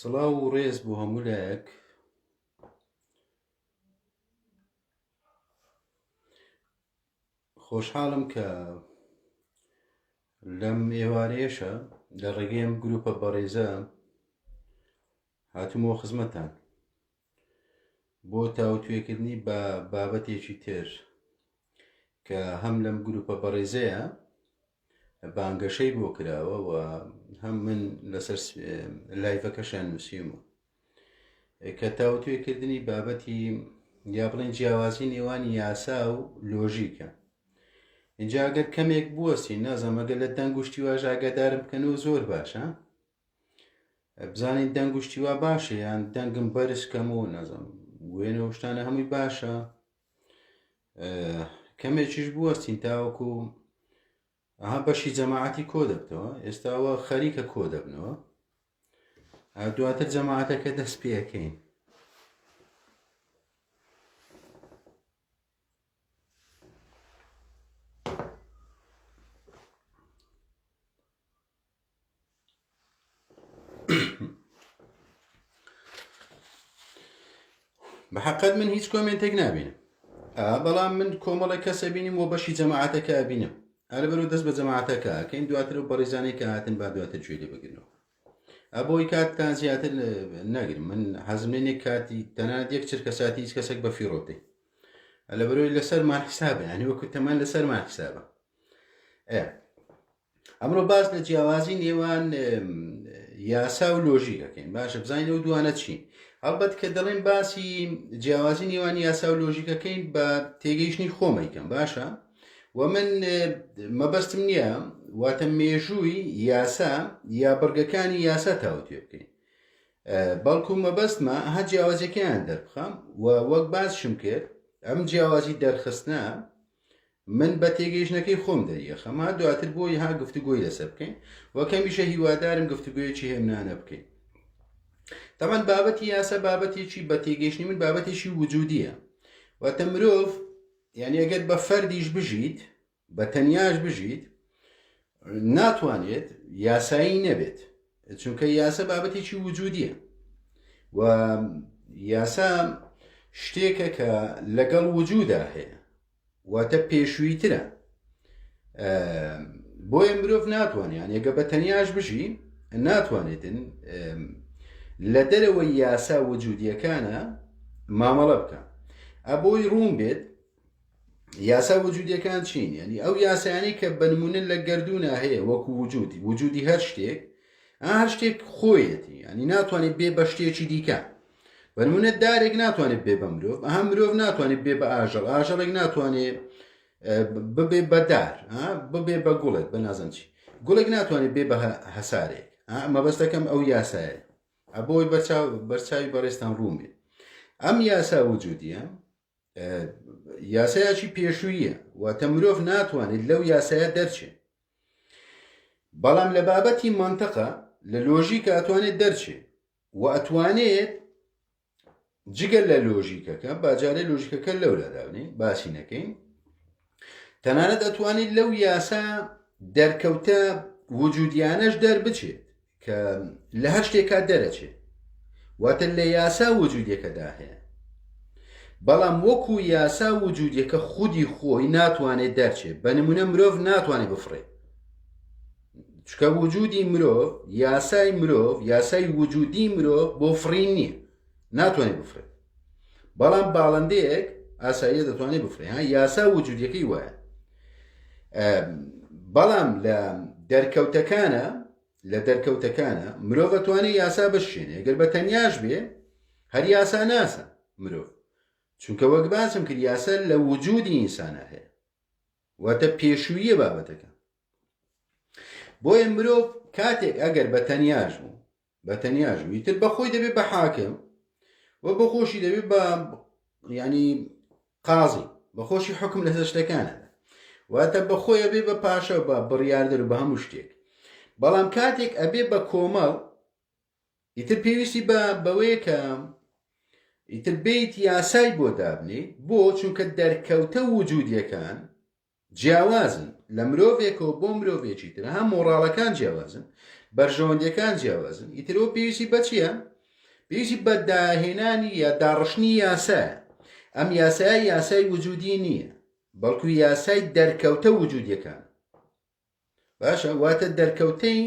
سڵاو و ڕێز بۆ هەموو لایەک. خۆشحاڵم کە لەم ئێوارەیەشە لە ڕێگەیم گروپە بەڕێزە هاتوومەوە خزمەتان بۆ تاوتوێکردنی بە بابەتێکی تر کە هەم لەم گروپە بەڕێزەیە بانگەشەی بۆ کراوە و هەم من لەسەر لایڤەکەشیان نووسیومە کە تاوتوێکردنی بابەتی یا بڵێن جیاوازی نێوانی یاسا و لۆژیکە. اینجا ئەگەر کەمێک بوەستی نازانم ئەگەر لە دەنگ و شتیواژ ئاگادارم بکەنەوە زۆر باشە، بزانین دەنگ و شتیوا باشە یان دەنگم بەرز کەمەوە نازانم وێنەوە شتانە هەمووی باشە، کەمێکیش بوەستین تاوەکو ئەها بەشی جەماعەتی کۆ دەبتەوە. ئێستاوە خەریکە کۆ دەبنەوە، دواتر جەماعەتەکە دەست پێەکەین. بەحەقەت من هیچ کۆمنتێک نابینم، بەڵام من کۆمەڵی کەسە بینیم و بەشی جەماعەتەکە بینم. لەبەرەوە دەست بە جەماعەتەکە ئەکەین، دواتر و بەڕێزانەی کە هاتن با دواتر گوێ لێ بگرنەوە. بۆی کاتتان زیاتر نەگرم، من حەزمێنێک کاتی تەنانەت یەک چرکە ساتی هیچ کەسێک بە فیڕۆتەی، لەبەرەوەی لەسەرمان حیسابە، یعنی وەکو تەمان لەسەرمان حیسابە. ئەمڕۆ باس لە جیاوازی نێوان یاسا و لۆژیکەکەین. باشە بزانین ئەو دوانە چی. هەڵبەت کە دەڵێن باسی جیاوازی نێوان یاسا و لۆژیکەکەین بە تێگەیشتنی خۆمەیکەم، باشە، و من مەبەستم نییە واتە مێژووی یاسا یا بڕگەکانی یاسا تاوتوێ بکەین، بەڵکو مەبەستمە هە جیاوازیەکەیان دەربخەم و وەک باسشم کرد ئەم جیاوازی دەرخستنە من بە تێگەیشتنەکەی خۆم دەریەخەم، دواتر بۆی ها گفتوگۆی لەسەر بکەین و کەمیشە هیوادارم گفتوگویەکی هێمنانە بکەین. تەمان بابەتی یاسا بابەتێکی بە تێگەیشتنی من بابەتێکی وجودیە، واتە مرۆڤ یعنی ئەگەر بە فەردیش بژیت بە تەنیاش بژیت ناتوانێت یاسایی نەبێت، چونکە یاسا بابەتێکی وجودیە و یاسا شتێکە کە لەگەڵ وجودا هەیە، واتە پێشوویترە. بۆیە مرۆڤ ناتوانێت ئەگە بە تەنیاش بژی ناتوانێتن لە دەرەوەی یاسا وجودیەکانە مامەڵە بکە. ئەبۆی ڕوون بێت یاسا وجودیەکان چین، یعنی ئەو یاسایانەی کە بەنمونە لە گەردوونە هەیە وەکو وجودی هەر شتێک، هەر شتێک خۆیەتی، ینی ناتوانێت بێ بە شتێکی دیکە. بەنمونە دارێک ناتوانێت بێ بە مرۆڤ، مرۆڤ ناتوانێت بێ بە ئاژەڵ، ئاژەڵێک ناتوانێت ببێ بە دار، ببێ بە گوڵێک بە نازەن چی، گوڵێک ناتوانێت بێ بە هەسارێک. مەبەستەکەم ئەو یاسایە، ئەبۆی بەرچاوی بەڕێستان ڕوون بێت. ئەم یاسا وجودیە یاسایەکی پێشوویە، واتە مرۆڤ ناتوانێت لەو یاسایە دەرچێت، بەڵام لە بابەتی مانتەقە لە لۆژیکە ئەتوانێت دەرچێت و ئەتوانێت جگەل لە لۆژیکەکە باجارێ لۆژیکەکە لەو لاداونێ باسی نەکەین، تەنانەت ئەتوانێت لەو یاسا دەرکەوتە وجودیانەش دەربچێت کە لە هەر شتێکا دەرەچێت، واتە لە یاسا وجودیەکەدا هەیە، بەڵام وەکو یاسا وجودیەکە خودی خۆی ناتوانێت دەرچێت. بەنمونە مرۆڤ ناتوانێت بفڕێت، چکە وجودی مرۆڤ، یاسای مرۆڤ، یاسای وجودی مرۆڤ بۆ فڕین نییە، ناتوانێت بفرێت، بەڵام باڵندەیەک ئاساییە دەتوانێت بفرێت، یاسا وجودیەکەی وایە. بەڵام لە دەرکەوتەکانە مرۆڤ ئەتوانێت یاسا بشێنێ، ئەگەر بە تەنیاش بێ هەر یاسا ناسە مرۆڤ، چونکە وەک باسم کرد یاسا لە وجودی ئینسانە هەیە، واتە پێشوویە بابەتەکە. بۆیە مرۆڤ کاتێک ئەگەر بە تەنیاش بوو ئیتر بەخۆی دەبێت بە حاکم و بەخۆشی دەبێت بە ینی قازی، بەخۆشی حکم لەسەر شتەکانە، واتە بەخۆی ئەبێ بە پاشە بە بڕیاردەر و بە هەموو شتێک. بەڵام کاتێک ئەبێ بە کۆمەڵ ئیتر پێویستی بەوەیە کە ئیتر بیت یاسای بۆ دابنێ، بۆ چونکە دەرکەوتە وجودیەکان جیاوازن لە مرۆڤێکەوە بۆ مرۆڤێکی تر هەم مۆڕاڵەکان جیاوازن بەرژەوەندەکان جیاوازن ئیترەوە پێویستی بە چییە؟ پێویستی بە داهێنانی یا داڕشنی یاسایە ئەم یاسای یاسای وجودی نییە بەڵکو یاسای دەرکەوتە وجودیەکان باشە واتە دەرکەوتەی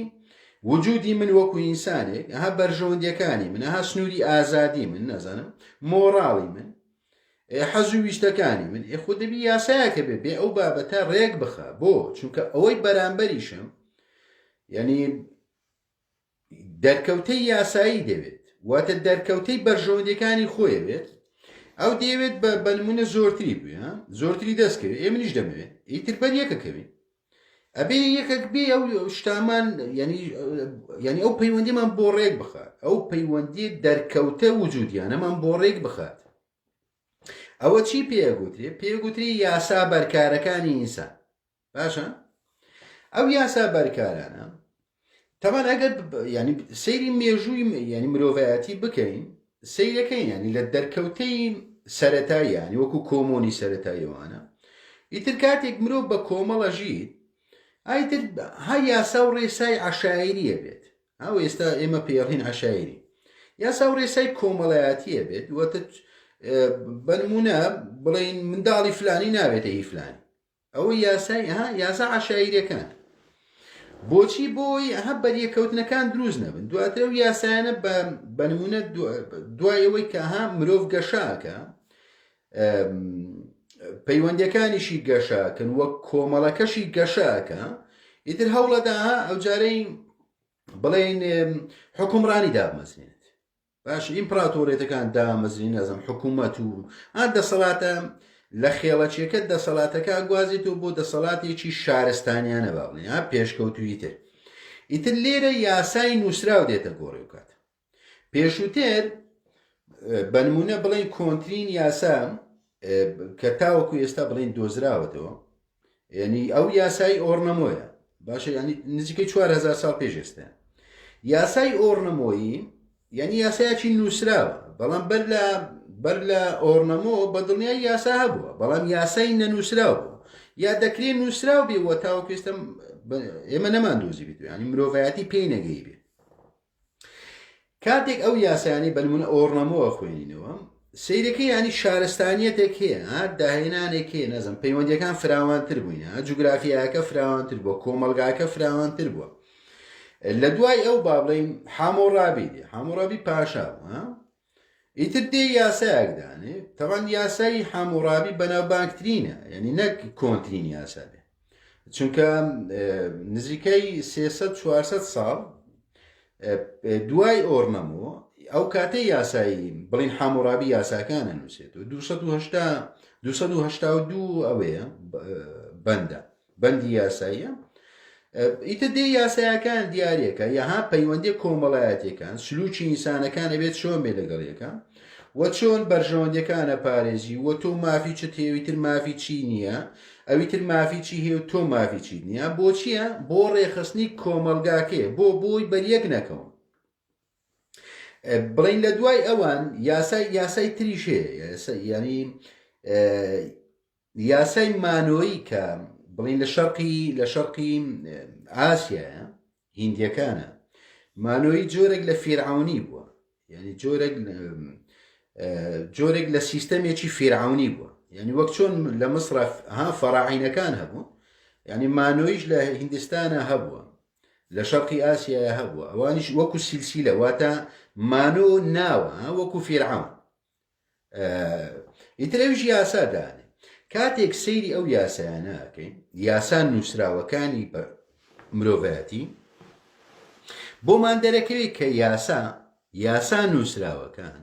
وجودی من وەکو ئینسانێک ئەها بەرژەوەندیەکانی من ئەها سنووری ئازادی من نەزانم مۆڕاڵی من حەزو ویستەکانی من خۆ دەبی یاسایەکە بێ ئەو بابەتە ڕێک بخە بۆ چونکە ئەوەی بەرامبەریشم یعنی دەرکەوتەی یاسایی دەوێت واتە دەرکەوتەی بەرژەوەندەکانی خۆی بێت ئەو دەیەوێت بە نمونە زۆرتری بێ زۆرتری دەستکەوێت ئێمەنیش دەمەوێت ئیتر بەر یەکەکەوێت ئەبێ یەکێک بێ ئەو شتامان ینی ئەو پەیوەندیمان بۆ ڕێک بخات ئەو پەیوەندی دەرکەوتە وجودیانەمان بۆ ڕێک بخات ئەوە چی پێگوترێ؟ پێگوتری یاسا بەرکارەکانی ئینسان باشە؟ ئەو یاسا بەرکارانە تەمان ئەگەر ینی سەیری مێژووی ینی مرۆڤایەتی بکەین سەیرەکەین ینی لە دەرکەوتەی سەرەتاییانی وەکو کۆمۆنی سەرەتاییەوانە ئیتر کاتێک مرۆڤ بە کۆمەڵە ژیت ئایتر ها یاسا و ڕێسای عەشایریە بێت ئەو ئێستا ئێمە پێڵین عەشایری یاسا و ڕێسای کۆمەڵایەتیە بێت وەتە بەنمونە بڵێن منداڵی فلانی نابێتە هی فلانی ئەوە یاسای یاسا عەشایریەکان بۆچی بۆی بەریەکەوتنەکان دروست نەبن دواتر ئەو یاسایانە بە نمونە دوای ئەوەی کە مرۆڤ گەشاکە پەیوەندیەکانیشی گەشاکەن وەک کۆمەڵەکەشی گەشاکە ئیتر هەوڵەدا ئەو جارەی بڵێن حکومڕانی دامەزرێت باش ئیمپراتۆرێتەکان دامەزرین نەزم حکوومەت و دەسەڵاتە لە خێڵەچیەکە دەسەڵاتەکە گوازێتەوە بۆ دەسەڵاتێکی شارستانیانە باڵێن پێشکەوتوی تر ئیتر لێرە یاسای نووسراو دێتە گۆڕێ وکات پێشووتر بە نمونە بڵێن کۆنترین یاسا کە تاوەکو ئێستا بڵێن دۆزراوەتەوە یعنی ئەو یاسای ئۆرنەمۆیە باشە ینی نزیکەی 4000 ساڵ پێش ئێستا یاسای ئۆرنەمۆیی یعنی یاسایەکی نووسراوە بەڵام بەر لە ئۆرنەمۆ بە دڵنیای یاسا هەبووە بەڵام یاسای نەنووسراو بوو یا دەکرێت نووسراو بێ وە تاوەکو ئێستا ئێمە نەماندۆزی بیت ینی مرۆڤایەتی پێی نەگەی بێ کاتێک ئەو یاسایانی بەنمونە ئۆرنەمۆوە خوێنینەوە سیرەکەی ینی شارستانیەتێک هەیە داهێنانێک هەیە نەزم پەیوەندیەکان فراوانتر بووینە جوگرافیاکە فراوانتر بووە کۆمەلگاکە فراوانتر بووە لە دوای ئەو با بڵێن حامۆڕابی پاشا بوو ئیتر دێ یاسایەکدانێ تەوان یاسای حامۆڕابی بەناوبانگترینە یعنی نەک کۆنترین یاسا بێ چونکە نزیکەی 300-400 ساڵ دوای ئۆرنەمۆ ئەو کاتەی یاسایی بڵین حامۆڕابی یاساکانە نووسێتەوە 282 ئەوەیە بەندی یاساییە ئیتر دێ یاسایەکان دیارەکە یاها پەیوەندی کۆمەڵایەتەکان سلوکی ئینسانەکانە بێت چۆن بێ لەگەڵیەکە وە چۆن بەرژەوەندەکانە پارێزی وە تۆ مافی چت هێویتر مافی چی نییە ئەویتر مافی چی هێ و تۆ مافی چی نییە بۆ چییە بۆ ڕێخستنی کۆمەلگاکێ بۆی بەریەک نەکەون بڵین لە دوای ئەوان یاسای تریش هەیە ینی یاسای مانۆیی کە بڵین لە شەرقی ئاسیایە هیندیەکانە مانۆیی جۆرێک لە فێرعونی بووە یعنی جۆرێک لە سیستەمێکی فێرعونی بووە یعنی وەک چۆن لە مەسر فەراعینەکان هەبوو یعنی مانۆیش لە هیندستانە هەبووە لە شەرقی ئاسیایە هەبووە ئەوانیش وەکو سیلسیلە واتە مانۆ ناوە وەکو فێرعون ئیترەویش یاسادانێ کاتێک سەیری ئەو یاسایانەکەین یاسا نووسراوەکانی بە مرۆڤایەتی بۆمان دەرەکەوێت کە یاسا نووسراوەکان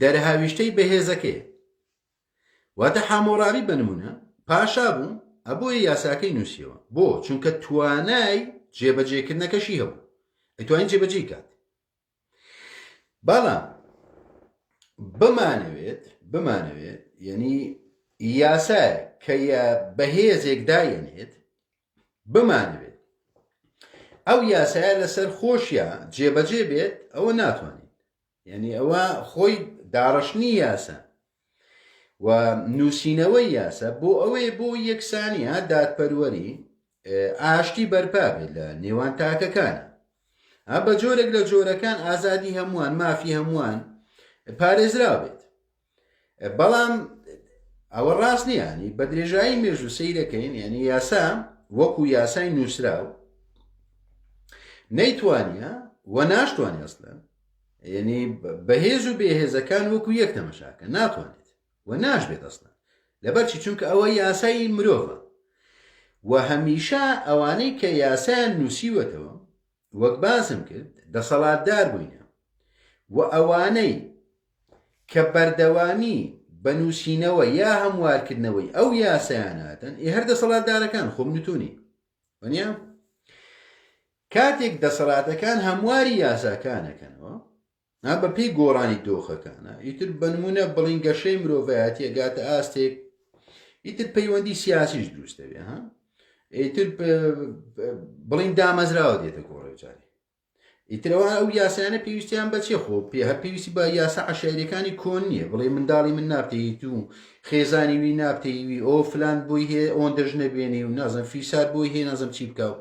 دەرهاویشتەی بەهێزەکەی واتە حامۆڕابی بنمونە پاشا بوو ئەبووی یاساکەی نووسیەوە بۆ چونکە توانای جێبەجێکردنەکەشی هەبوو ئەتوانین جێبەجێ کات بەڵام بمانەوێت یعنی یاسای کە بەهێزێک داێنێت بمانەوێت ئەو یاسایە لەسەر خۆشیە جێبەجێ بێت ئەوە ناتوانێت یعنی ئەوە خۆی داڕشنی یاسا و نووسینەوەی یاسا بۆ ئەوەیە بۆ یەکسانیە دادپەروەری ئاشتی بەرپا بێت لە نێوان تاکەکانە بە جۆرێک لە جۆرەکان ئازادی هەمووان مافی هەمووان پارێزرا بێت بەڵام ئەوە ڕاست نییانی بە درێژایی مێژوو سەیرەکەین یعنی یاسا وەکو یاسای نووسراو نەیتوانە و ناشتوانێت ئەسڵەن یعنی بەهێز و بێهێزەکان وەکو یەک تەمەشاکە ناتوانێت و ناشبێت ئەسڵەن لەبەرچی چونکە ئەوە یاسای مرۆڤە و هەمیشە ئەوانەی کە یاسایان نووسیوەتەوە وەک باسم کرد دەسەڵاتدار بووینە و ئەوانەی کە بەردەوامی بەنووسینەوە یا هەموارکردنەوەی ئەو یاسایاناتن هەر دەسەڵاتدارەکان خۆم نتونی وەنیە کاتێک دەسەڵاتەکان هەمواری یاساکانەکەنەوە بە پێی گۆڕانی دۆخەکانە ئیتر بنمونە بڵین گەشەی مرۆڤایەتی ئەگاتە ئاستێک ئیتر پەیوەندی سیاسیش دروستەوێ ئیتر بڵین دامەزراوە دێتە گۆڕێجاری ئیترەوە ئەو یاسایانە پێویستیان بەچێ خۆ هەر پێویستی بە یاسا عەشایریەکانی کۆن نییە بڵێ منداڵی من نابتەیت و خێزانی وی نابتەیوی ئەو فلان بۆی هەیە ئەوەن دەژنە بێنی و نازم فیسار بۆی هەیە نازم چی بکاو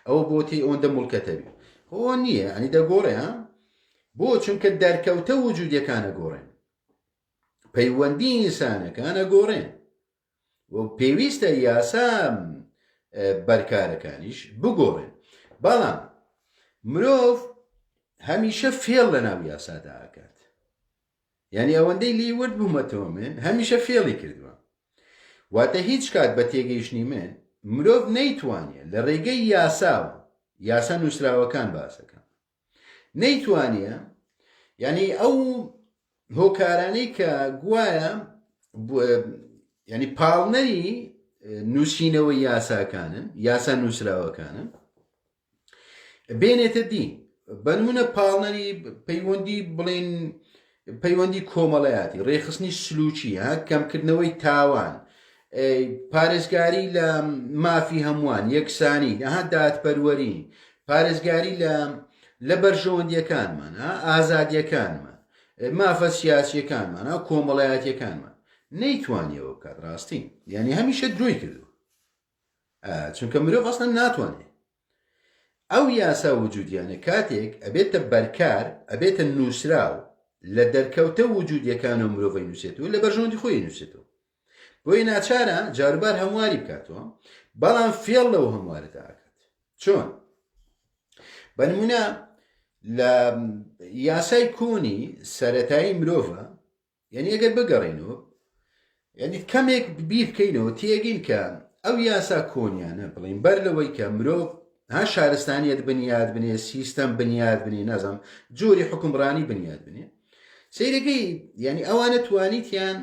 ئەوە بۆ تێ ئەوەندە مولکەتەبی ئەوە نییە ئەنی دەگۆڕێ بۆ چونکە دەرکەوتە وجودیەکانە گۆڕێن پەیوەندی ئینسانەکانە گۆڕێن و پێویستە یاسا بەرکارەکانیش بگۆڕێن بەڵام مرۆڤ هەمیشە فێڵ لە ناو یاسادا ئاکات یعنی ئەوەندەی لی ورد بوومەتەوە من هەمیشە فێڵی کردووە واتە هیچ کات بە تێگەیشتنی من مرۆڤ نەیتوانێت لە ڕێگەی یاساوە یاسا نووسراوەکان باسەکە نەیتوانێت یعنی ئەو هۆکارانەی کە گوایە ینی پاڵنەری نووسینەوەی یاساکانن یاسا نووسراوەکانن بێنێتە دی بەنمونە پاڵنەری پەیوەندی بڵین پەیوەندی کۆمەڵایەتی ڕێخستنی سلوکی کەمکردنەوەی تاوان پارێزگاری لە مافی هەمووان یەکسانی دادپەروەری پارێزگاری لە بەرژەوەندیەکانمان ئازادیەکانمان مافە سیاسیەکانمان کۆمەڵایەتیەکانمان نەیتوانیەوە بکات ڕاستی یعنی هەمیشە درۆی کردو چونکە مرۆڤ ئەسڵەن ناتوانێت ئەو یاسا وجودیانە کاتێک ئەبێتە بەرکار ئەبێتە نووسراو لە دەرکەوتە وجودیەکان و مرۆڤی نووسێتەوە لە بەرژەوەندی خۆی نووسێتەوە بۆی ناچارە جاروبار هەمواری بکاتەوە بەڵام فێڵ لەو هەموارەدا ئاکات چۆن بەنمونە لە یاسای کۆنی سەرەتایی مرۆڤە یعنی ئەگەر بگەڕێنەوە یعنی کەمێک بیر بکەینەوە تێگەین کە ئەو یاسا کۆنیانە بڵین بەر لەوەی کە مرۆڤ شارستانیت بنیاد بنێ سیستەم بنیاد بنێ نازم جۆری حکومڕانی بنیاد بنێ سەیرەکەی یعنی ئەوانە توانیتیان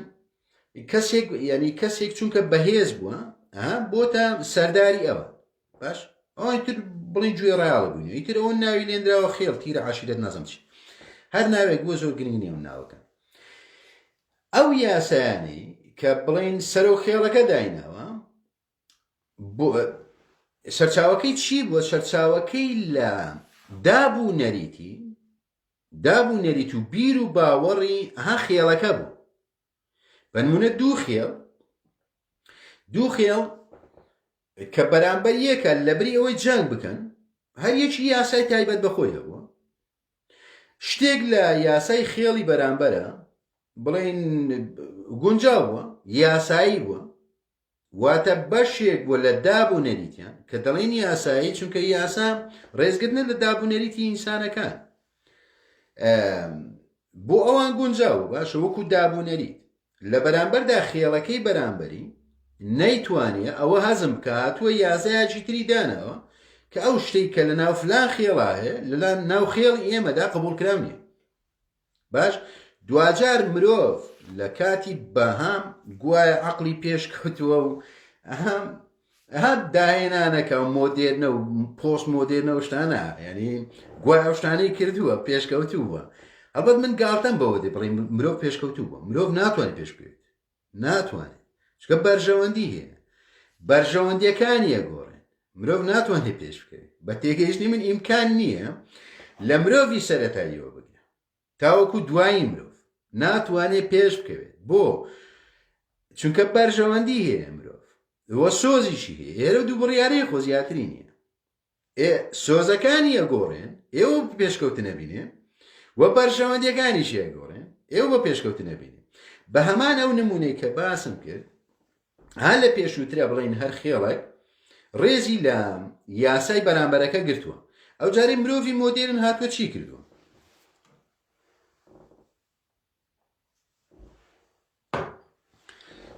کەسێک ینی کەسێک چونکە بەهێز بووە بۆتە سەرداری ئەوە باش ئەوتر بڵین گوێ ڕاڵە بووین ئیتر ئەوە ناوی لێنراوە خێڵ تیرە عاشیرەت نازم چی هەر ناوێک بۆ زۆر گرنگ نیە ناوەکە ئەو یاسایانەی کە بڵین سەرۆ خێڵەکە دایناوە سەرچاوەکەی چی بووە سەرچاوەکەی لە دابوو نەریت و بیر و باوەڕی خێڵەکە بوو بەنمونە دوو خێڵ کە بەرامبەر یەکە لەبری ئەوەی جەنگ بکەن هەر یەکی یاسای تایبەت بەخۆی هەبووە شتێک لە یاسای خێڵی بەرامبەرە بڵین گونجاو بووە یاسایی بووە واتە بەشێک بووە لە دابوونەریتیان کە دەڵێن یاسایی چونکە یاسا ڕێزگرتنە لە دابوونەریتی ئینسانەکان بۆ ئەوان گونجاو باشە وەکو دابوونەریت لە بەرامبەردا خێڵەکەی بەرامبەری نەیتوانێت ئەوە هەزم بکە هاتووە یاسایەکی تری دانەوە کە ئەو شتێک کە لە ناو فلان خێڵا هەیە لە ناو خێڵی ئێمەدا قبولکراو نییە باش دوجار مرۆڤ لە کاتی بەهام گوایە عەقڵی پێشکەوتووە و داهێنانەکە و مۆدێرنە و پۆست مۆدێرنە و شتانە ینی گوایە ئەو شتانەی کردووە پێشکەوتووە ئەڵبەت من گاڵتەم بەوە دێ بڵێ مرۆڤ پێشکەوتوو بووە مرۆڤ ناتوانێت پێش بکەوێت ناتوانێت چکە بەرژەوەندی هەیە بەرژەوەندیەکانی ئەگۆڕێن مرۆڤ ناتوانێت پێش بکەوێت بە تێگەیشتنی من ئیمکان نییە لە مرۆڤی سەرەتاییەوە بگرێت تاوەکو دوایی مرۆڤ ناتوانێت پێش بکەوێت بۆ چونکە بەرژەوەندی هەیە مرۆڤ وە سۆزیشی هەیە ئێرە دوو بڕیارەیە خۆ زیاتری نییە سۆزەکانی ئەگۆڕێن ئێوە پێشکەوتنە بینێ وە بەرژەوەندیەکانیشی ئەگۆڕێن ئێوە بە پێشکەوتنە بینێ بە هەمان ئەو نمونەی کە باسم کرد هەر لە پێشووترە بڵین هەر خێڵێک ڕێزی لە یاسای بەرامبەرەکە گرتووە ئەو جارێ مرۆڤی مۆدێرن هاتووە چی کردووە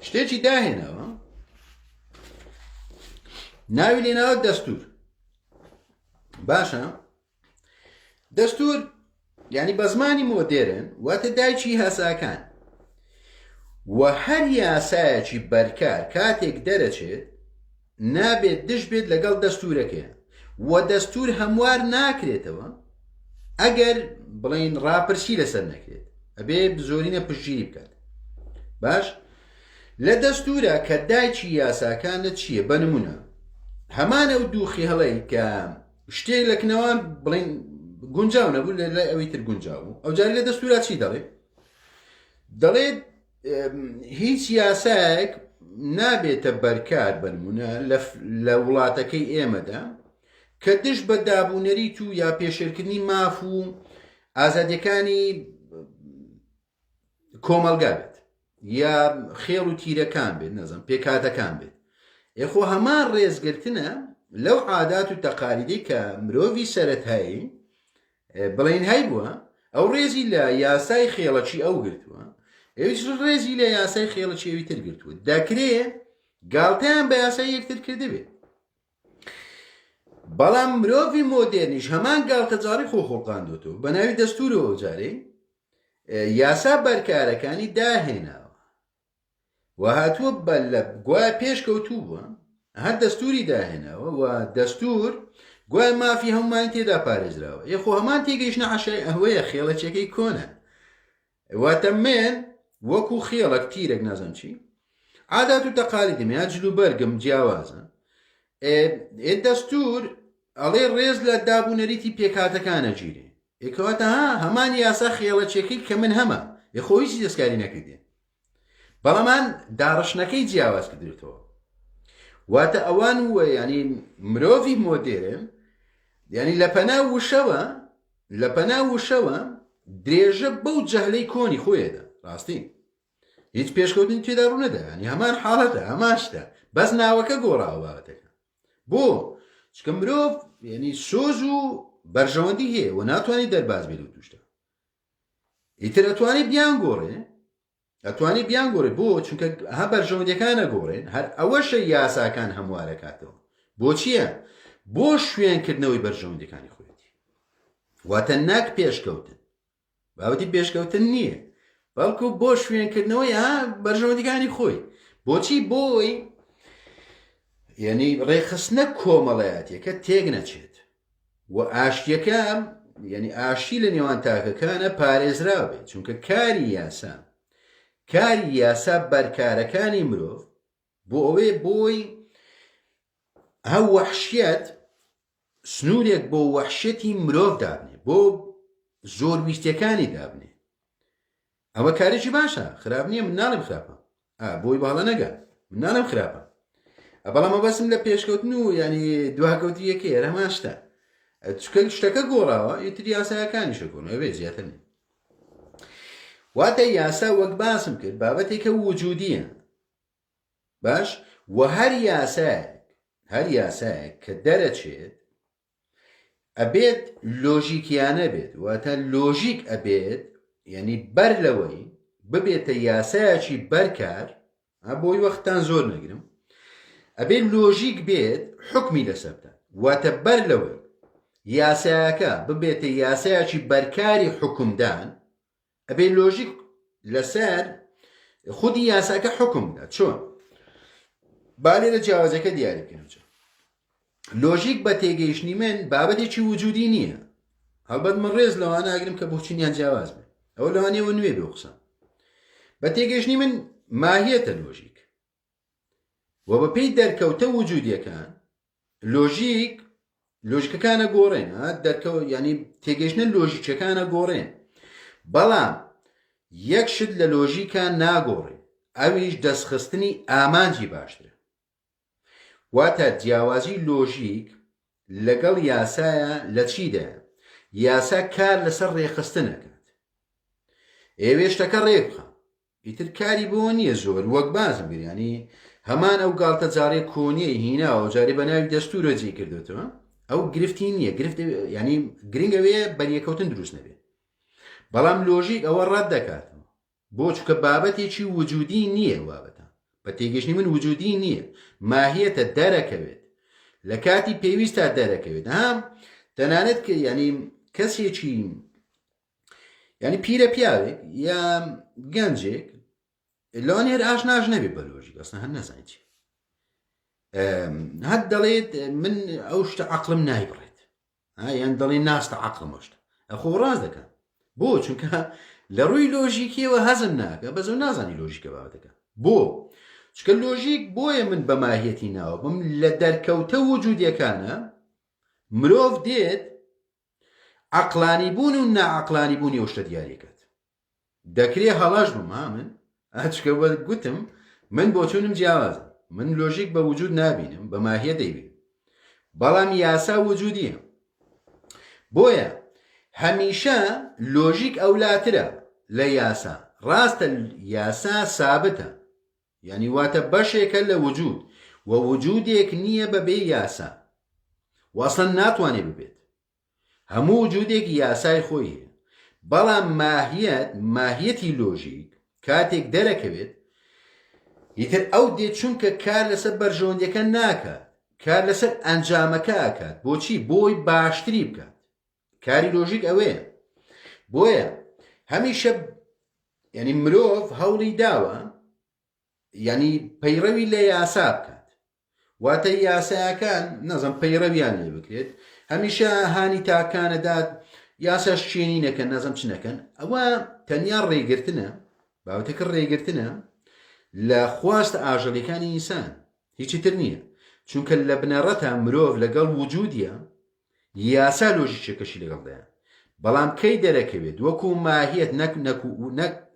شتێکی داهێنەوە ناوی لێناوە دەستور باشە دەستور یعنی بە زمانی مۆدێرن واتە دایکی هەساکان و هەر یاسایەکی بەرکار کاتێک دەرەچێت نابێت دش بێت لەگەڵ دەستورەکەیە و دەستور هەموار ناکرێتەوە ئەگەر بڵین ڕاپرسی لەسەر نەکرێت ئەبێ زۆرینە پشتگیری بکات باش لە دەستورە کە دایکی یاساکانە چییە بە نمونە هەمانە و دووخی هەڵەی کە شتێک لەکنەوە بڵین گونجاو نەبوو لە ئەوەی تر گونجاو بوو ئەو جاری لە دەستورە چی دەڵێت هیچ یاسایەک نابێتە بەرکار بە نمونە لە وڵاتەکەی ئێمەدا کە دش بە دابوونەریت و یا پێشێرکردنی ماف و ئازادیەکانی کۆمەلگا بێت یا خێڵ و تیرەکان بێت نەزم پێکاتەکان بێت ئێخۆ هەمان ڕێزگرتنە لەو عادات و تەقالیدی کە مرۆڤی سەرەتایی بڵین هەی بووە ئەو ڕێزی لە یاسای خێڵەکی ئەو گرتووە ئێویش ڕێزی لە یاسای خێڵەکی ئەوی تر گرتووە دەکرێت گاڵتەیان بە یاسای یەکتر کرده بێت بەڵام مرۆڤی مۆدێرنیش هەمان گاڵتەجاری خۆخۆڵقاندوتەوە بە ناوی دەستورەوە جارێ یاسا بەرکارەکانی داهێناوە و هاتووە بە لە گوای پێشکەوتوو بووە هەر دەستوری داهێناوە و دەستور گوای مافی هەمومان تێدا پارێزراوە یەخۆ هەمان تێگەیشتنە عەشای ئەهوەیە خێڵەچەکەی کۆنە واتە من وەکو خێڵک تیرێک نازانم چی عادات و تەقالیدم یا جلوبەرگم جیاوازە دەستور ئەڵێ ڕێز لە دابوونەریتی پێکاتەکانە گیرێ ئێکەواتە هەمان یاسا خێڵەچەکەی کە من هەمە یەخۆ هیچی دەستکاری نەکردێ بەڵامان داڕشنەکەی جیاواز کردێتەوە واتە ئەوان وە ینی مرۆڤی مۆدێرن ینی لە پەنا وشەوە درێژە بەو جەهلەی کۆنی خۆیەدا ڕاستی هیچ پێشکەوتنی تێدا ڕوو نەدا ینی هەمان حاڵەتە هەمان شتە بەس ناوەکە گۆڕاوە بابەتەکە بۆ چکە مرۆڤ ینی سۆز و بەرژەوەندی هەیە و ناتوانێت دەرباز بێت و توشتە ئیتر ئەتوانێت بیان گۆڕێ بۆ چونکە هە بەرژەوەندیەکانە گۆڕێن هەر ئەوەشە یاساکان هەموارەکاتەوە بۆ چییە بۆ شوێنکردنەوەی بەرژەوەندیەکانی خۆیەتی واتە ناک پێشکەوتن بابەتی پێشکەوتن نییە بەڵکو بۆ شوێنکردنەوەی بەرژەوەندیەکانی خۆی بۆچی بۆی یعنی ڕێخستنە کۆمەڵایەتیەکە تێک نەچێت و ئاشتیەکە یعنی ئاشتی لە نێوان تاکەکانە پارێزراوە بێت چونکە کاری یاسا بەرکارەکانی مرۆڤ بۆ ئەوەی بۆی هەو وەحشیەت سنوورێک بۆ وەحشەتی مرۆڤ دابنێ بۆ زۆر ویستیەکانی دابنێ ئەوە کارێکی باشە خراپ نییە من ناڵێم خراپە بۆی باڵە نەگە من ناڵێم خراپە بەڵام بەسم لە پێشکەوتن و ینی دواکەوتی یەکەیە هەمان شتە چکە شتەکە گۆڕاوە ئیتر یاسایەکانی شەکۆن ئەوێ زیاتر نیە واتە یاسا وەک باسم کرد بابەتێکە وجودیە باش و هەر یاسایەک کە دەرەچێت ئەبێت لۆژیکیانە بێت واتە لۆژیک ئەبێت یعنی بەر لەوەی ببێتە یاسایەکی بەرکار بۆی وەختان زۆر نەگرم ئەبێت لۆژیک بێت حکمی لەسەر بدات واتە بەر لەوەی یاسایەکە ببێتە یاسایەکی بەرکاری حکومدان ئەبێ لۆژیک لەسەر خودی یاساکە حکم بدات چۆن با لێرە جیاوازەکە دیاری بکەنەوە لۆژیک بە تێگەیشتنی من بابەتێکی وجودی نییە هەڵبەت من ڕێز لەوانە ئاگرم کە بۆچینیان جیاواز بێت ئەوە لەوانەیەوە نوێ بێ قسە بە تێگەیشتنی من ماهیەتە لۆژیک و بە پێی دەرکەوتە وجودیەکان لۆژیکەکانە گۆڕێن دەرکەوت ینی تێگەیشتنە لۆژیکەکانە گۆڕێن بەڵام یەک شت لە لۆژیکە ناگۆڕێ ئەویش دەستخستنی ئامانجی باشترە. واتە جیاوازی لۆژیک لەگەڵ یاسایە لە چیدایە؟ یاسا کار لەسەر ڕێخستنەکات، ئێوێ شتەکە ڕێبخە، ئیتر کاری بۆ نییە زۆر وەک بازم بیرانی هەمان ئەو گاڵتە جارێ کۆنیە هیناوە جارێ بە ناوی دەستورە جێ کردوێتەوە، ئەو گرفتی نییە، گرفت ینی گرنگەوێ بەریەکەوتن دروست نەبێت. بەڵام لۆژیک ئەوە ڕەت دەکاتەوە، بۆ چکە بابەتێکی وجودی نییە، بابەتە بە تێگەشتنی من وجودی نییە، ماهیەتە دەرەکەوێت، لە کاتی پێویستە دەرەکەوێت. هەم تەنانەت کە ینی کەسێکی ینی پیرە پیاوێک یا گەنجێک لەوان هێر ئاشناش نەبێت بە لۆژیک، ئەسڵەن هەر نەزانێت چی، هەت دەڵێت من ئەو شتە عەقڵم نایبڕێت، یان دەڵێ ناستە عەقڵم ئەو شتە، ئەخۆ ڕاست دەکەن. بۆ چونکە لە ڕووی لۆژیکیەوە هەزم ناکە، بەزەو نازانی لۆژیکە بابەتەکە. بۆ چکە لۆژیک بۆیە من بە ماهیەتی ناوە بم لە دەرکەوتە وجودیەکانە مرۆڤ دێت عەقلانی بوون و ناعەقلانی بوونی ئەو شتە دیاریەکەت. دەکرێ هەڵەش بم من چکە گوتم من بۆ چوونم جیاوازم، من لۆژیک بە وجود نابینم، بە ماهیە دەیبینم، بەڵام یاسا وجودیە. بۆیە هەمیشە لۆژیک ئەولاترە لە یاسا. ڕاستە یاسا سابتە، یعنی واتە بەشێکە لە وجود، و وجودێک نییە بەبێ یاسا، وەسڵەن ناتوانێت ببێت، هەموو وجودێک یاسای خۆی هەیە. بەڵام ماهیەتی لۆژیک کاتێک دەرەکەوێت ئیتر ئەو دێت چونکە کار لەسەر بەرژەوەندیەکە ناکات، کار لەسەر ئەنجامەکە ئاکات. بۆچی؟ بۆی باشتری بکات. کاری لۆژیک ئەوەیە. بۆیە هەمیشە ینی مرۆڤ هەوڵی داوە ینی پەیڕەوی لە یاسا بکات، واتە یاسایەکان نەزم پەیڕەویان لێ بکرێت، هەمیشە هانی تاکانەدات یاساش چێنی نەکەن، نەزم چ نەکەن. ئەوە تەنیا ڕێگرتنە، بابەتەکە ڕێگرتنە لە خواستە ئاژەڵیەکانی ئینسان، هیچی تر نییە. چونکە لە بنەڕەتە مرۆڤ لەگەڵ وجودیە، یاسا لۆژیکەکەشی لەگەڵدایە، بەڵام کەی دەرەکەوێت وەکو ماهیەت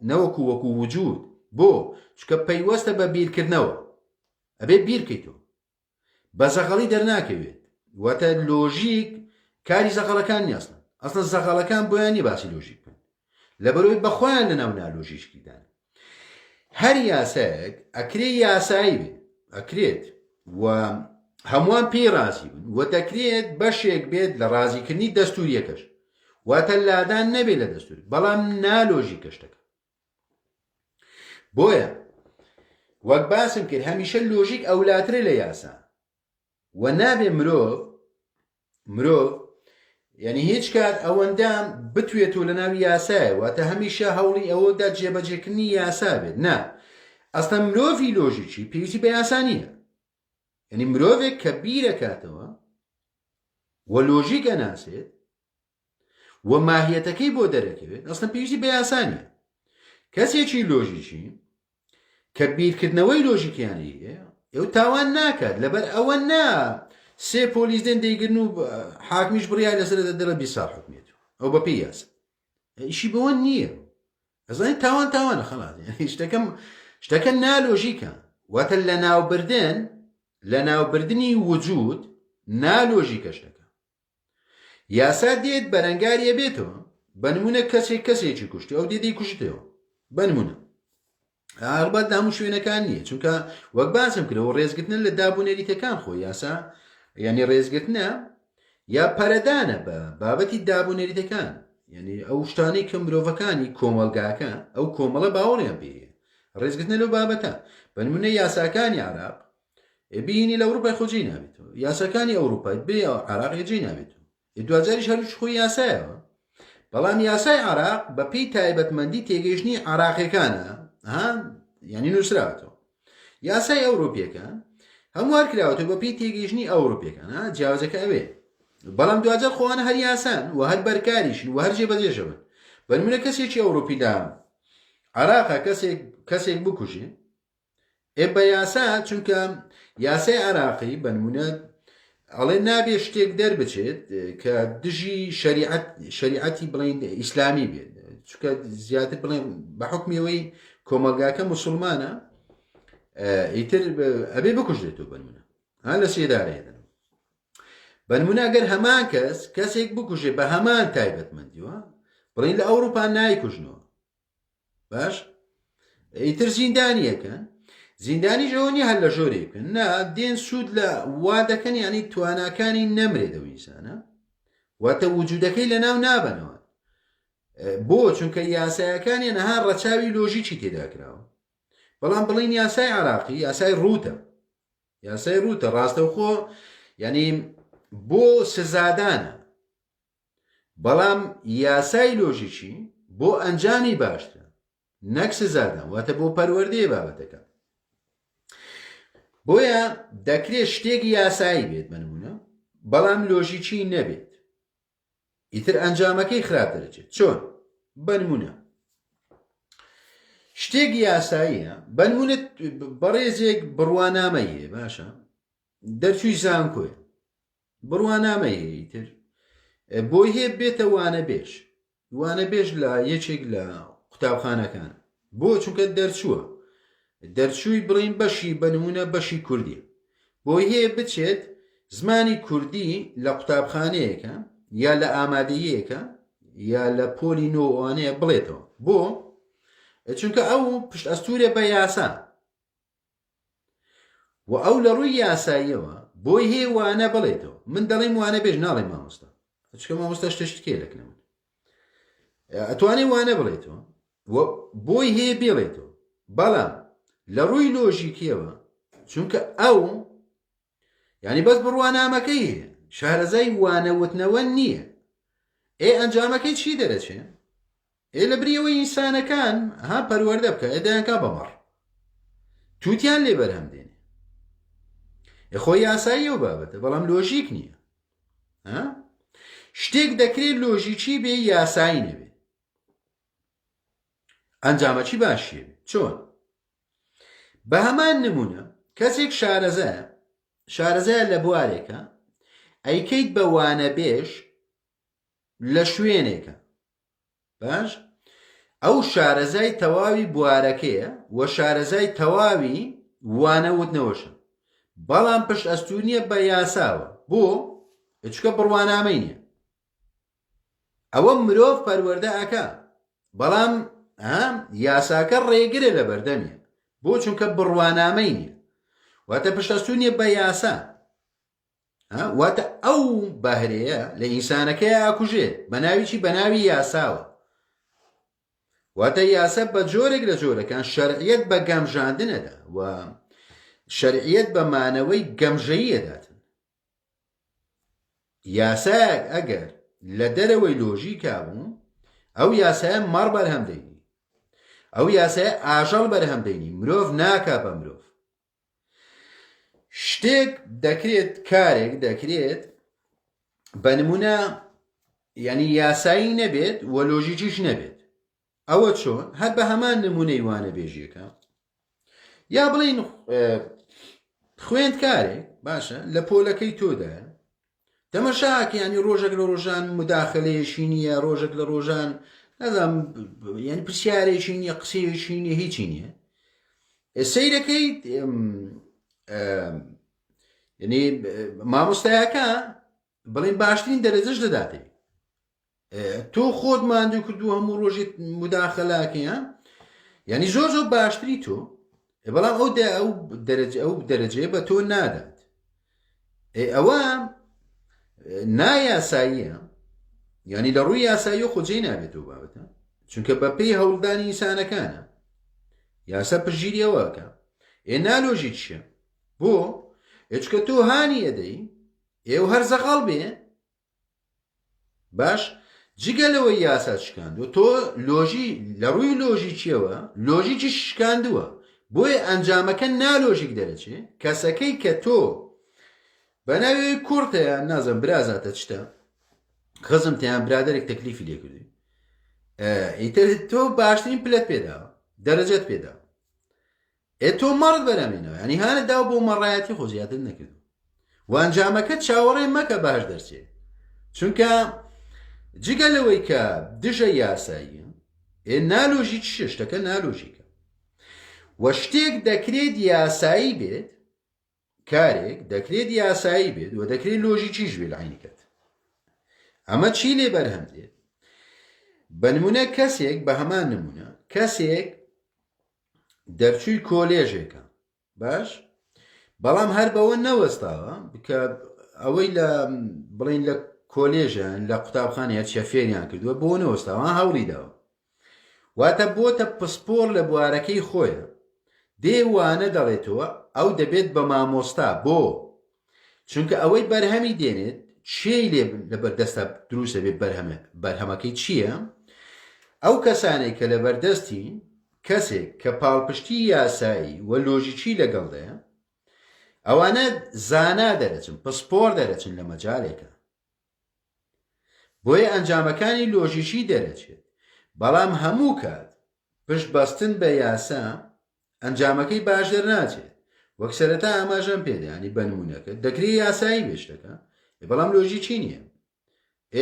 نەوەکو وەکو وجود. بۆ چکە پەیوەستە بە بیرکردنەوە، ئەبێ بیرکەیتەوە، بە زەغەڵی دەرناکەوێت. واتە لۆژیک کاری زەغەڵەکان نیاستن، ئەسڵەن زەغەڵەکان بۆیانی باسی لۆژیک بن، لەبەرەوەی بەخۆیان لە ناو نالۆژیکیدان. هەر یاسایەک ئەکرێ یاسایی بێت، ئەکرێت و هەمووان پێی ڕازی بن، و دەکرێت بەشێک بێت لە ڕازیکردنی دەستوریەکەش، واتە لادان نەبێت لە دەستوری، بەڵام نالۆژیکە شتەکە. بۆیە وەک باسم کرد هەمیشە لۆژیک ئەولاترە لە یاسا، و نابێ مرۆڤ ینی هیچ کات ئەوەندە بتوێتەوە لە ناوی یاسایە، واتە هەمیشە هەوڵی ئەوەدا جێبەجێکردنی یاسا بێت. نا، ئەسڵەن مرۆڤی لۆژیکی پێویستی بە یاسا نییە. ینی مرۆڤێک کە بیرەکاتەوە و لۆژیکە ناسێت و ماهیەتەکەی بۆ دەرەکەوێت، ئەسڵەن پێویستی بە یاسا نییە. کەسێکی لۆژیکی کە بیرکردنەوەی لۆژیکیانی هەیە ئەو تاوان ناکات، لەبەر ئەوە نا سێ پۆلیس دێن دەیگرن و حاکمیش بڕیای لەسەر دەدەڵە 20 ساڵ حکمێت، ئەو بە پێی یاسا. ئیشی بەوە نییە، ئەزانێت تاوانە خەڵات. شتەکە نالۆژیکە، واتە لە ناوبردنی وجود نالۆژیکە شتەکە. یاسا دێت بەرەنگاریە بێتەوە، بە نمونە کەسێکی کوشتی، ئەو دێدەی کوشتەوە، بە نمونە. هەڵبەت هەموو شوێنەکان نییە، چونکە وەک باسم کردەوە ڕێزگرتنە لە دابوونەریتەکان خۆی یاسا، یعنی ڕێزگرتنە یا پەرەدانە بە بابەتی دابوونەریتەکان، یعنی ئەو شتانەی کە مرۆڤەکانی کۆمەلگاکە ئەو کۆمەڵە باوەڕیان پێیە، ڕێزگرتنە لەو بابەتە. بە نمونە یاساکانی عێراق بینی لە ئەوروپای خۆجێ نابێتەوە، یاساکانی ئەوروپای بێ عێراق جێ نابێتەوە، دوجاریش هەروش خۆی یاسایەوە. بەڵام یاسای عێراق بە پێی تایبەتمەندی تێگەیشتنی عێراقیەکانە ینی نووسراوەتەوە. یاسای ئەوروپیەکان هەموو هەر کراوەتەوە بە پێی تێگەیشتنی ئەوروپیەکان، جیاوازەکە ئەوێ. بەڵام دوجار خۆوانە هەر یاسان و هەر بەرکاریشن و هەر جێبەجێشەون. بە نمونە کەسێکی ئەوروپیدا عێراقا کەسێک بکوژێ، بە یاسا، چونکە یاسای عێراقی بە نمونە ئەڵێ نابێ شتێک دەربچێت کە دژی شەریعەتی بڵین ئیسلامی بێت، چونکە زیاتر بڵێن بە حکمیەوەی کۆمەلگاکە موسڵمانە، ئیتر ئەبێ بکوژێتەوە بنمونە هەر لە سێدارەیەدن بنمونە ئەگەر هەمان کەسێک بکوژێ بە هەمان تایبەتمەندیوە بڵین لە ئەوروپا نایکوژنەوە باش ئیتر زیندانیەکەن زیندانی ژەوەنی هەر لە ژۆرێ بکەن نا دێن سوود لە وا دەکەن ینی تواناکانی نەمرێتەوە ئینسانە واتە وجودەکەی لە ناو نابنەوە بۆ چونکە یاسایەکانی نەها ڕەچاوی لۆژیکی تێدا کراوە بەڵام بڵین یاسای عراقی یاسای ڕوتە ڕاستەوخۆ ینی بۆ سزادانە بەڵام یاسای لۆژیکی بۆ ئەنجامی باشترە نەک سزادان واتە بۆ پەروەردەیە بابەتەکە بۆیە دەکرێت شتێکی یاسایی بێت بنمونە بەڵام لۆژیکی نەبێت ئیتر ئەنجامەکەی خراپ دەرەچێت چۆن بنمونە شتێکی یاساییە بنمونە بەڕێزێک بڕوانامەیە باشە دەرچووی زانکۆیە بڕوانامەیە ئیتر بۆی هەیە بێتە وانە بێژ لە یەکێک لە قوتابخانەکان بۆ چونکە دەرچووی بڵین بەشی بنمونە بەشی کوردی بۆی هەیە بچێت زمانی کوردی لە قوتابخانەیەکە یا لە ئامادەیەکە یا لە پۆلی نۆوانەیە بڵێتەوە بۆ چونکە ئەو پشت ئەستورێ بە یاسا و ئەو لە ڕووی یاساییەوە بۆی هەیە وانە بڵێتەوە من دەڵێم وانە بێژ ناڵێ مامۆستا چکە مامۆستا شتێ لەکنە من ئەتوانێ وانە بڵێتەوە بۆی هەیە بێڵێتەوە بەڵام لە ڕووی لۆژیکیەوە چونکە ئەو ینی بەس بڕوانامەکەی هەیە شارەزای وانەوتنەوە نییە ئەنجامەکەی چی دەرەچێ لە بریەوەی ئینسانەکان ها پەروەردە بکە دایانکە بەمەڕ تووتیان لێ بەرهەم دێنێ خۆی یاساییەوە بابەتە بەڵام لۆژیک نییە شتێک دەکرێت لۆژیکی بێ یاسایی نەبێت ئەنجامەکی باشیە چۆن بە هەمان نمونە کەسێک شارەزایە لە بوارێکە ئەیکەیت بە وانە بێژ لە شوێنێکە باش ئەو شارەزای تەواوی بوارەکەیە و شارەزای تەواوی وانەوتنەوەشە بەڵام پشت ئەستونیە بە یاساوە بۆ چکە بڕوانامەی نییە ئەوە مرۆڤ پەروەردە ئەکا بەڵام یاساکە ڕێگرە لە بەردەمیە بۆ چونکە بڕوانامەی نییە واتە پشت ئەستونیە بە یاسا واتە ئەو بەهرەیە لە ئینسانەکەی ئاکوژێت بە ناویی بە ناوی یاساوە واتە یاسە بە جۆرێک لە جۆرەکان شەرعیەت بە گەمژاندنەدا و شەرعیەت بە مانەوەی گەمژەییەداتن یاسایەک ئەگەر لە دەرەوەی لۆژیکا بوو ئەو یاسایە مەڕ بەرهەمدەینی ئەو یاسایە ئاژەڵ بەرهەمدەینی مرۆڤ ناکا بە مرۆڤ شتێک دەکرێت کارێک دەکرێت بە نمونە ینی یاسایی نەبێت و لۆژیکیش نەبێت ئەوە چۆن هەر بە هەمان نمونەی وانە بێژیەکە یا بڵین خوێندکارێک باشە لە پۆلەکەی تۆدایە تەمەشاکە ینی ڕۆژێک لە ڕۆژان مداخلەیەشی نییە ڕۆژێک لە ڕۆژان نەزانم ینی پرسیارێکی نییە قسەیەکی نییە هیچی نییە سەیرەکەی ینی مامۆستایەکە بڵین باشترین دەرەجەش دەداتێ تۆ خۆت ماندوو کردو هەموو ڕۆژی مداخەلاکەیە ینی زۆر باشتری تۆ بەڵام ئەو دەرەجەیە بە تۆ نادات ئەوە نایاساییە ینی لە ڕووی یاسایی خۆجێ نابێتەوە بابەتە چونکە بە پێی هەوڵدانی ئینسانەکانە یاسا پشگیریەوەکە نالۆژی چیە بۆ چکە تۆ هانی ئەدەی ئێوە هەر زەقەڵ بێ باش جگەلەوەی یاسا شکاندووە تۆ لۆژی لە ڕووی لۆژی چیەوە لۆژیکی شکاندووە بۆیە ئەنجامەکە نالۆژیک دەرەچێ کەسەکەی کە تۆ بە ناوی کورتەیە نازم برازاتە چتە خزم تیان برادێک تەکلیفی لێکردی ئیتر تۆ باشترین پلەت پێداوە دەرەجەت پێداوە تۆ مەڕت بەرەمێنەوە ینی هانەداوە بۆ مەڕایەتی خۆ زیاتر نەکردو و ئەنجامەکە چاوەڕێ مەکە باش دەرچێ چونکە جگەلەوەی کە دژە یاساییە نالۆژی چ شتەکە نالۆژیکە وە شتێک دەکرێت یاسایی بێت کارێک دەکرێت یاسایی بێت و دەکرێت لۆژی چیش بێت لە عینەکەت ئەمە چی لێ بەرهەم دێت بە نمونە کەسێک بە هەمان نمونە کەسێک دەرچووی کۆلێژێکە باش بەڵام هەر بەوە نەوەستاوە بکە ئەوەی لە بڵین لە کۆلێژیان لە قوتابخانەیە چە فێریان کردووە بۆ نەوەستاوە هەوڵی داوە واتە بۆتە پسپۆر لە بوارەکەی خۆیە دێوانە دەڵێتەوە ئەو دەبێت بە مامۆستا بۆ چونکە ئەوەی بەرهەمی دێنێت چێی لێ لە بەردەستە دروستە بێت بەرهەمەکەی چییە ئەو کەسانێک کە لە بەردەستی کەسێک کە پاڵپشتی یاسایی و لۆژیکی لەگەڵدەیە ئەوانە زانا دەرەچن پسپۆر دەرەچن لە مەجالێکە بۆیە ئەنجامەکانی لۆژیکی دەرەچێت بەڵام هەموو کات پشت بەستن بە یاسا ئەنجامەکەی باش دەرناچێت وەک سەرەتا ئاماژەم پێدانی بە نمونەکە دەکرێت یاسایی بێشتەکە بەڵام لۆژیکی نییە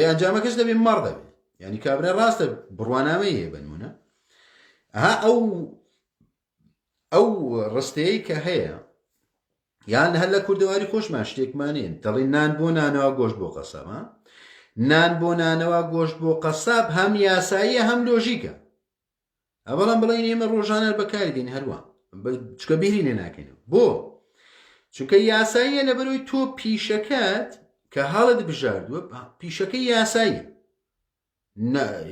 ئەنجامەکەش دەبێت مەڕ دەبێت یعنی کابرا ڕاستە بڕوانامەی هەیە بە نمونە ئەو ڕستەیەی کە هەیە یان هەر لە کوردەواری خۆشمان شتێکمانێن دەڵێن نان بۆ نانەوە گۆشت بۆ قەسەب نان بۆ نانەوە گۆشت بۆ قەساب هەم یاساییە هەم لۆژیکە بەڵام بڵین ئێمە ڕۆژانە بەکاری دێن هەروە چکە بیری لێ ناکەینەوە بۆ چونکە یاساییە لەبەرەوەی تۆ پیشەکەت کە هەڵت بژاردووە پیشەکەی یاسایی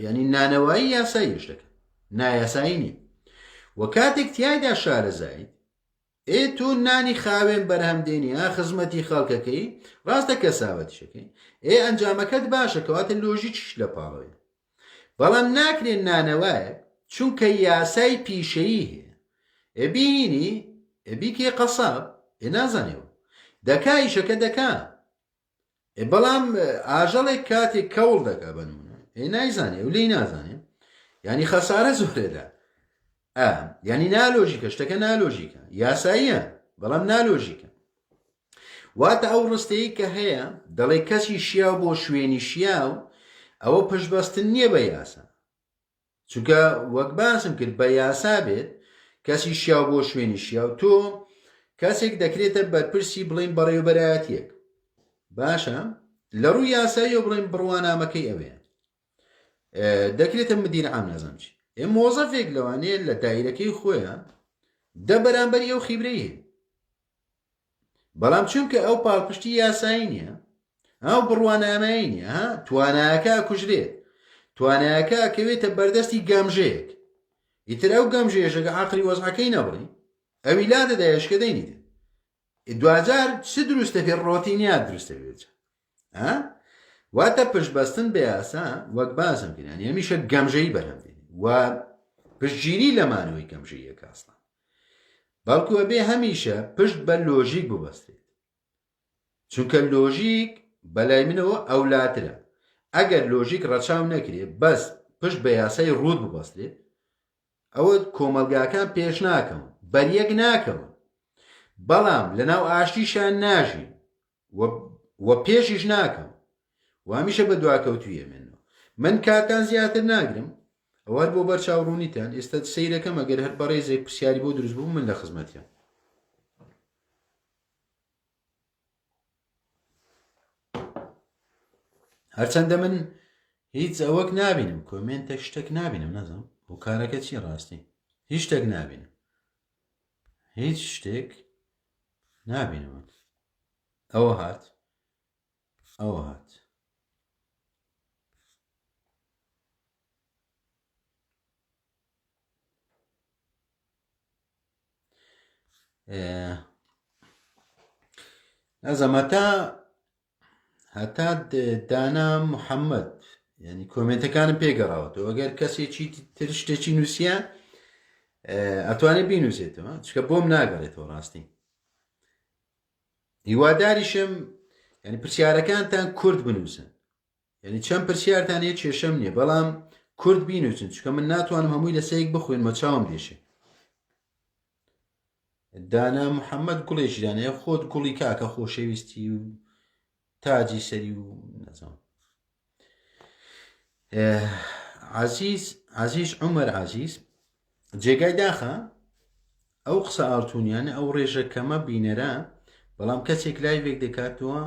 ینی نانەوایی یاسایی شتەکە نایاسایی نییە وە کاتێک تیایدا شارەزایت تۆ نانی خاوێن بەرهەم دێنی خزمەتی خەڵکەکەی ڕاستە کەساوەتیشەکەی ئەنجامەکەت باشە کەواتە لۆژیکیش لە پاڵەوەی بەڵام ناکرێن نانەوایە چونکە یاسای پیشەیی هەیە بینی بیکێ قەساب نازانێەوە دەکا ئیشەکە دەکا بەڵام ئاژەڵێک کاتێک کەوڵ دەکا بنمونە نایزانێ و لی نازانێ ینی خەسارە زۆرەدا ینی نالۆژیکە شتەکە نالۆژیکە یاساییە بەڵام نالۆژیکە واتە ئەو ڕستەیە کە هەیە دەڵێ کەسی شیاو بۆ شوێنی شیاو ئەوە پشتبەستن نییە بە یاسا چونکە وەک باسم کرد بە یاسا بێت کەسی شیاو بۆ شوێنی شیاو تۆ کەسێک دەکرێتە بەرپرسی بڵین بەڕێوەبەرایەتیەک باشە لە ڕووی یاسایی و بڵین بڕوانامەکەی ئەوەیە دەکرێتە مدیر عام نازانم چی مۆزەفێک لەوانەیە لە دایرەکەی خۆیان دە بەرامبەری ئەو خیبرەی هەیە بەڵام چونکە ئەو پاڵپشتی یاسایی نییە ئەو بڕوانامایی نییە توانایەکە کوژرێت توانایەکە کەوێتە بەردەستی گەمژەیەک ئیتر ئەو گەمژەیەشەکە عاقلی وەزعەکەی نەبڕی ئەوی لا دەدایشکە دەینیدن دوجار چ دروستە پێ ڕۆتینیا دروستە بێت واتە پشتبەستن بە یاسا وەک باسم کردیان هەمیشە گەمژەیی بەرهەمدێنی و پشتگیری لەمانەوەی گەمژەیەکە ئەسڵان بەڵکو ئەبێ هەمیشە پشت بە لۆژیک ببەستێت چونکە لۆژیک بەلای منەوە ئەولاترە ئەگەر لۆژیک ڕەچاو نەکرێت بەس پشت بە یاسای ڕوود ببەستێت ئەوە کۆمەلگاکان پێش ناکەون بەریەک ناکەون بەڵام لەناو ئاشتیشان ناژین وە پێشیش ناکەم و هەمیشە بە دواکەوتویە منەوە من کاتان زیاتر ناگرم ئەوە بۆ بەرچاوڕوونیتان ئێستا سەیرەکەم ئەگەر هەر بەڕێزێک پرسیاری بۆ دروست بوو من لە خزمەتیان هەرچەندە من هیچ ئەوەک نابینم کۆمنتە شتێک نابینم نەزانم بۆ کارەکە چی ڕاستی هیچ شتێک نابینم هیچ شتێک نابینم ئەوە هات نازەم هەتا دانا محەممەد ینی کۆمنتەکانم پێگەڕاوەتەوە ئەگەر کەسێکی تر شتێکی نووسە ئەتوانێت بینووسێتەوە چکە بۆم ناگەڕێتەوە ڕاستی هیواداریشم ینی پرسیارەکانتان کورد بنووسن ینی چەند پرسیارتان کێشەم نییە بەڵام کورد بینووسن چکە من ناتوانم هەمووی لە سەیەک بخوێنمە چاوم دێشێ دانا محەممەد گوڵێکیدانەیە خۆت گوڵی کاکە خۆشەویستی و تاجی سەری و نەزانم عزیز عمر عزیز جێگای داخە ئەو قسە ئاڵتونیانە ئەو ڕێژە کەمە بینەرە، بەڵام کەسێک لایڤێک دەکاتەوە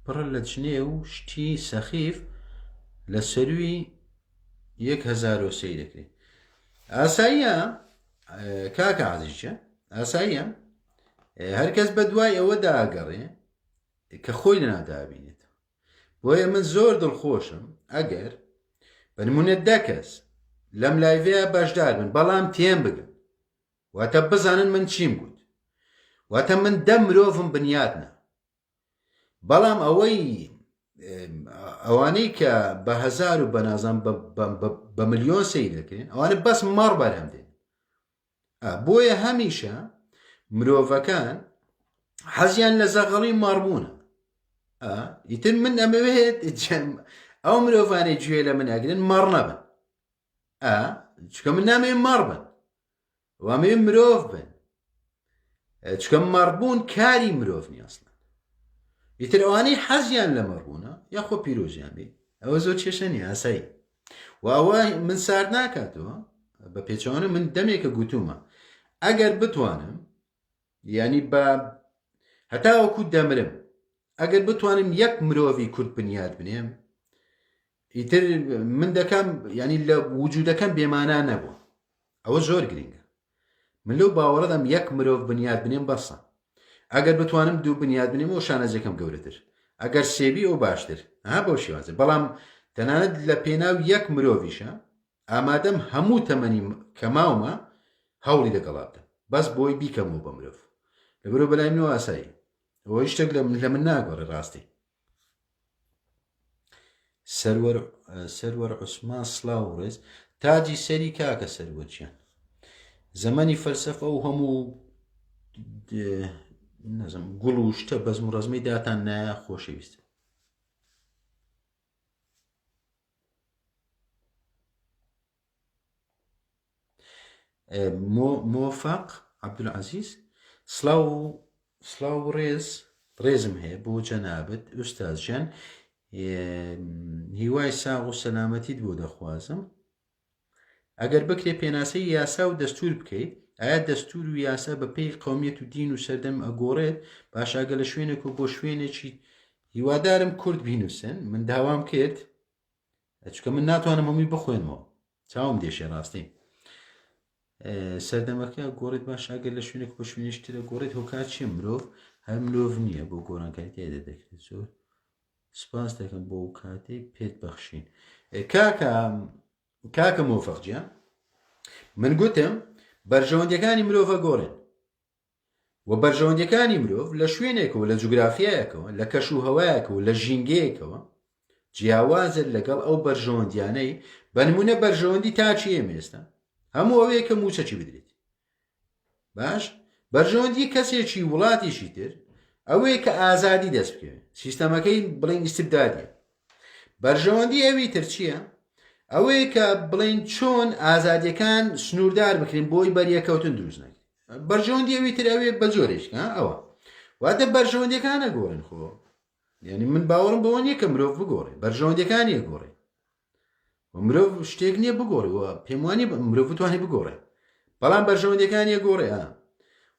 پڕ لە جنێ و شتی سەخیف لە سەروی 1000 دەکرێت. ئاساییە کاکە عەزیزە، ئاساییە هەرکەس بە دوای ئەوە داگەڕێ کە خۆی لەناودابینێت. بۆیە من زۆر دڵخۆشم ئەگەر بەنمونە 10 کەس لەم لایڤەیە بەشدار بن، بەڵام تێم بگن، واتە بزانن من چیم گوت، واتە من 10 مرۆڤم بنیاتنە. بەڵام ئەوانەی کە بە هەزار و بەنازان بە ملیۆن سەیر دەکرێن، ئەوانە بەس مەڕ بەرهەم دێن. بۆیە هەمیشە مرۆڤەکان حەزیان لە زەغەڵی مەڕبوونە. ئیتر من ئەمەوێت ئەو مرۆڤانەی گوێ لە من ئەگرن مەڕ نەبن، چکە من نامەوێت مەڕ بن، وامەوێت مرۆڤ بن، چکە مەڕبوون کاری مرۆڤ نیاستن. ئیتر ئەوانەی حەزیان لە مەڕبوونە یاخۆ پیرۆزیان بێ، ئەوە زۆر کێشە نیە، ئاسایی. و ئەوە من سارد ناکاتەوە بە پێچەوانە. من دەمێکە گوتومە ئەگەر بتوانم، یعنی بە هەتا وەکو دەمرم، ئەگەر بتوانم 1 مرۆڤی کورد بنیاد بنێم، ئیتر من دەکەم ینی لە وجودەکەم بێمانە نەبووە. ئەوە زۆر گرنگە. من لەو باوەڕەدەم 1 مرۆڤ بنیاد بنێم بەسە. ئەگەر بتوانم 2 بنیاد بنێم ئەو شانەجەکەم گەورەتر، ئەگەر سێبی ئەو باشتر، بەو شێوازە. بەڵام تەنانەت لە پێناو 1 مرۆڤیشە ئامادەم هەموو تەمەنی کەماومە هەوڵی لەگەڵا بدەم، بەس بۆی بیکەمەوە بە مرۆڤ. لەبەرەوە بەلای منەوە ئاسایی، ئەوە شتێک لە من ناگۆڕێ ڕاستی. سەروەر عوسمان سڵاو و ڕێز، تاجی سەری کاکە سەروەرچیان. زەمانی فەلسەفە و هەموو گوڵ و شتە بەزم و ڕەزمەی داتان نایە خۆشەویستە. مۆفەق عەبدولعەزیز، سڵاو و ڕێزم هەیە بۆ جەنابەت ئوستازجان. هیوای ساغ و سەلامەتیت بۆ دەخوازم. ئەگەر بکرێ پێناسەی یاسا و دەستور بکەیت، ئایا دەستور و یاسا بە پێی قەومیەت و دین و سەردەم ئەگۆڕێت؟ باشاگە لە شوێنێک و بۆ شوێنێکی هیوادارم کورد بینوسن. من داوام کرد، چکە من ناتوانم هەمووی بخوێنمەوە، چاوم دێشێ ڕاستی. سەردەمەکە گۆڕێت باشاگەر لە شوێنێک بۆ شوێنێشترە گۆڕێت. هۆکات چیە؟ مرۆڤ هەر مرۆڤ نییە، بۆ گۆڕانکاری تێدا دەکرێت. زۆر سپاس دەکەم بۆ کاتەی پێت بەخشین. کاکە مۆفەقجیان، من گوتم بەرژەوەندەکانی مرۆڤە گۆڕێن، و بەرژەوەندەکانی مرۆڤ لە شوێنێکەوە، لە جوگرافیایەکەوە، لە کەش و هەوایەکەوە، لە ژینگەیەکەوە جیاوازت لەگەڵ ئەو بەرژەوەندیانەی. بەنمونە بەرژەوەندی تاچی ئێمێستا هەموو ئەوەیە کە موچەکی بدرێت. باش بەرژەوەندی کەسێکی وڵاتیشی تر ئەوەیە کە ئازادی دەست بکەوێت، سیستەمەکەی بڵین ئیستبدادیە. بەرژەوەندی ئەوی تر چییە؟ ئەوەیە کە بڵین چۆن ئازادیەکان سنووردار بکرین بۆی بەریەکەوتن دروست نەکرێت. بەرژەوەندی ئەوی تر ئەوێ بە زۆرێشکە ئەوە واتە بەرژەوەندیەکانە گۆڕن. خۆ یعنی من باوەڕم بەوە نییە کە مرۆڤ بگۆڕێ، بەرژەوەندیەکانیە گۆڕێ. مرۆڤ شتێک نییە بگۆڕێەوە، پێم وانی مرۆڤ بتوانێت بگۆڕێ، بەڵام بەرژەوەندیەکانیە گۆڕێ.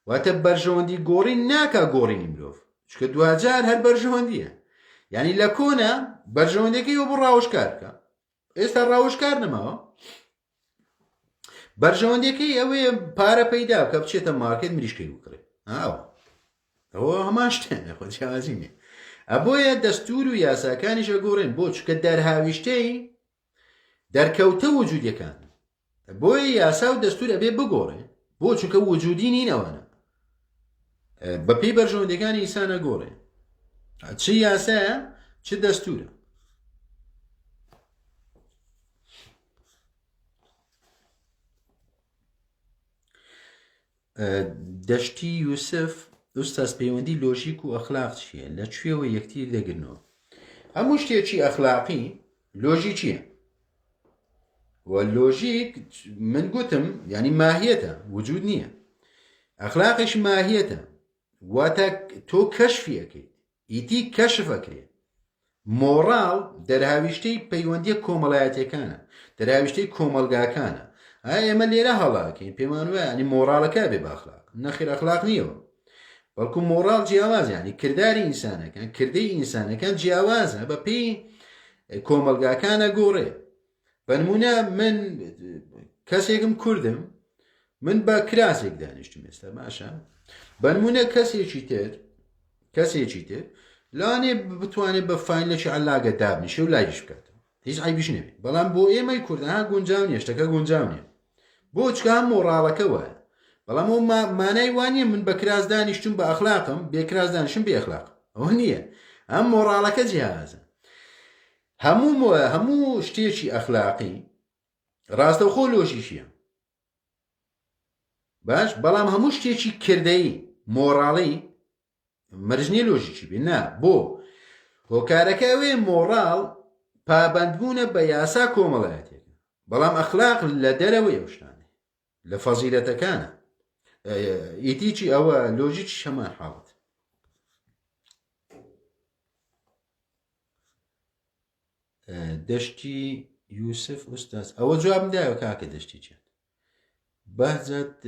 واتە بەرژەوەندی گۆڕی ناکا گۆڕینی مرۆڤ، چکە دوجار هەر بەرژەوەندیە. یعنی لە کۆنە بەرژەوەندەکەی بۆ ڕاوشکار بکە، ئێستا ڕاوشکار نەماوە. بەرژەوەندەکەی ئەوەیە پارە پەیدا بکە بچێتە مارکێت مریشکەی بکڕێ. ئەوە هەمان شتێنە، خۆ جیاوازی نیە. ئەبۆیە دەستور و یاساکانیشە گۆڕێن، بۆ چکە دەرهاویشتەی دەرکەوتە وجودیەکان. بۆیە یاسا و دەستور ئەبێ بگۆڕێ، بۆ چونکە وجودی نینەوەنە، بە پێی بەرژەوەندەکانی ئینسانە گۆڕێ، چ یاسایە چ دەستورە. دەشتی یوسف، ئوستاز پەیوەندی لۆژیک و ئەخلاق چییە؟ لە کوێوە یەکتیر دەگرنەوە؟ هەموو شتێکی ئەخلاقی لۆژیکیە، و لۆژیک من گوتم ینی ماهیەتە، وجود نییە. ئەخلاقش ماهیەتە، واتە تۆ کەشفی ئەەکەیت، ئیتی کەشف ئەکرێت. مۆڕاڵ دەرهاویشتەی پەیوەندیە کۆمەڵایەتەکانە، دەرهاویشتەی کۆمەلگاکانە. ئێمە لێرە هەڵاکەین پێمان وایە ینی مۆڕاڵەکە بێ باخلاق نەخیر ئەخلاق نییەوە بەڵکو مۆڕاڵ جیاواز ینی کردداری ئینسانەکان کردەی ئینسانەکان جیاوازە بە پێی کۆمەلگاکانە گۆڕێ بەنمونە من کەسێکم کوردم من بە کراسێک دانیشتم ئێستا باشە بەنمونە کەسێکی تر لانێ بتوانێت بە فاینلەشی علاگە دابنیشە و لایش بکات هیچ عیبیش نەبێت بەڵام بۆ ئێمەی کوردها گونجاو نیە شتەکە گونجاو نیە بۆ چکە هەم مۆڕاڵەکە وایە بەڵام ئەو مانای وانە من بە کراس دانیشتم بە ئەخلاقم بێ کراس دانیشتم بێ ئەخلاق ئەوە نییە ئەم مۆڕاڵەکە جیازە هەموو شتێکی ئەخلاقی ڕاستەوخۆ لۆژیشیە باش بەڵام هەموو شتێکی کردەی مۆڕاڵی مەرجنی لۆژیکی بێ نا بۆ هۆکارەکە وێ مۆڕاڵ پابندبوونە بە یاسا کۆمەڵایەتێک بەڵام ئەخلاق لە دەرەوەی ئەو شتانێ لە فەزیلەتەکانە ئیتیچی ئەوە لۆژیکی هەمان حاڵەت دەشتی یوسف ئوستاز ئەوە جوابم دایەوە کاکە دەشتی چێت بەهجەت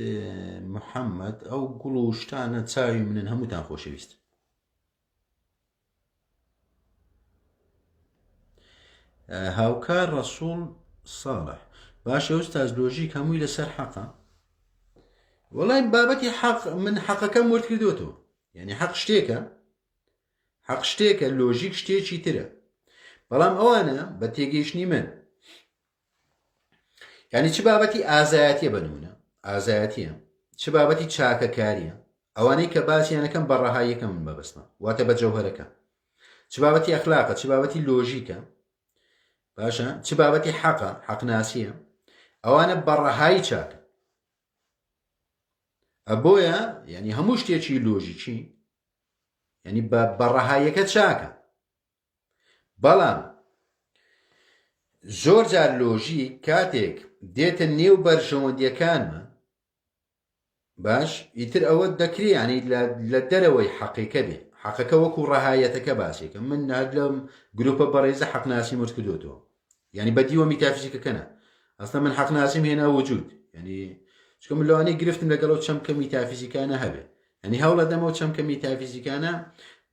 محەممەد ئەو گوڵ و شتانە چاوی منن هەمووتان خۆشەویست هاوکار ڕەسوڵ ساڵح باشە ئوستاز لۆژیک هەمووی لەسەر حەقە وەڵای بابەتی حەق من حەقەکەم ورد کردوتەوە یعنی حەق شتێکە لۆژیک شتێکی ترە بەڵام ئەوانە بە تێگەیشتنی من یعنی چ بابەتی ئازایەتیە بنمونە ئازایەتیە چ بابەتی چاکەکاریە ئەوانەی کە باسییانەکەم بە ڕەهاییەکە من بەبستە واتە بە جەوهەرەکە چ بابەتی ئەخلاقە چ بابەتی لۆژیکە باشە چ بابەتی حەقە حەقناسیە ئەوانە بە ڕەهایی چاکە ئەبۆیە یعنی هەموو شتێکی لۆژیکی یعنی بە ڕەهاییەکە چاکە بەڵام زۆر جار لۆژی کاتێک دێتە نێو بەرژەوەندیەکانمە باش ئیتر ئەوە دەکرێت ینی لە دەرەوەی حەقیقە بێ حەقەکە وەکو ڕەهایەتەکە باسێکە من لەم گروپە بەڕێزە حەقناسی مرد کردوتەوە ینی بەدیوە میتافیزیکەکەنە ئەستا من حەقناسیم هێنا وجود ینی چکە من لەوانەی گرفتم لەگەڵەوە چەمکە میتافیزیکانە هەبێ ینی هەوڵە دەمەوە چەمکە میتافیزیکانە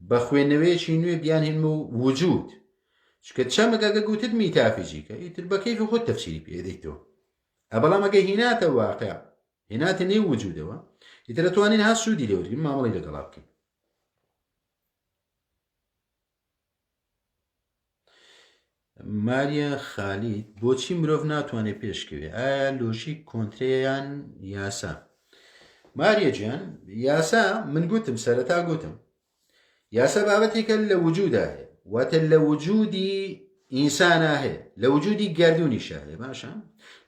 بە خوێندنەوەیەکی نوێ بیان هێنمە وجود چکە چەمەگەگە گوتت میتافیزیکە ئیتر بە کەیفی خۆت تەفسیری پێدەیتەوە بەڵام ئەگە هیناتە واقع هێناتە نێو وجودەوە ئیتر دەتوانین ها سوودی لێوەرگین مامەڵی لەگەڵا بکەین ماریە خالید بۆچی مرۆڤ ناتوانێت پێشکەوێ ئایا لۆژیک کۆنترێیان یاسا ماریە گیان یاسا من گوتم سەرەتا گوتم یاسا بابەتێکە لە وجودا هەیە واتە لە وجودی ئینسانە هەیە لە وجودی گەردوونیشە هەیە باشە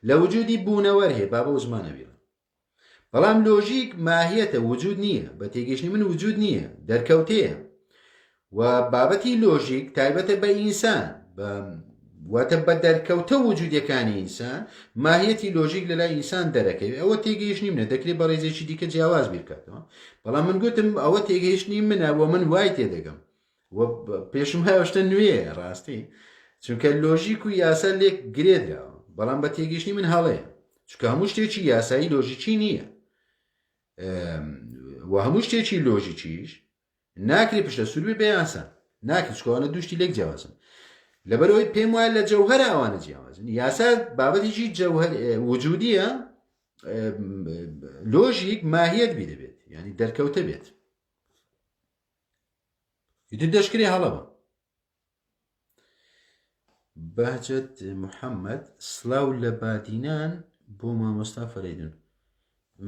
لە وجودی بوونەوەر هەیە بابە و زمانە بیڵە بەڵام لۆژیک ماهیەتە وجود نییە بە تێگەشتنی من وجود نییە دەرکەوتەیە و بابەتی لۆژیک تایبەتە بە ئینسان واتە بە دەرکەوتە وجودیەکانی ئینسان ماهیەتی لۆژیک لەلای ئینسان دەرەکەوێت ئەوە تێگەیشتنی منە دەکرێت بە ڕێزێکی دیکە جیاواز بیرکاتەوە بەڵام من گوتم ئەوە تێگەیشتنی منە بۆ من وای تێدەگەم پێشم هاوشتە نوێ ڕاستی چونکە لۆژیک و یاسا لێک گرێدراوە بەڵام بە تێگەیشتنی من هەڵەیە چونکە هەموو شتێکی یاسایی لۆژیکی نییە و هەموو شتێکی لۆژیکیش ناکرێت پشتە سوور بێ یاسا ناکرێت چکەوانە دووشتی لێک جیاوازن لەبەرەوەی پێم وایە لە جەوهەرە ئەوانە جیاوازن یاسا بابەتێکی جەوهەر وجودیە لۆژیک ماهیەت بی دەبێت ینی دەرکەوتە بێت ئیتر دەشکرێ هەڵە بە بەهجەت محەممەد سڵاو لە بادینان بۆ مامۆستا فەرەیدون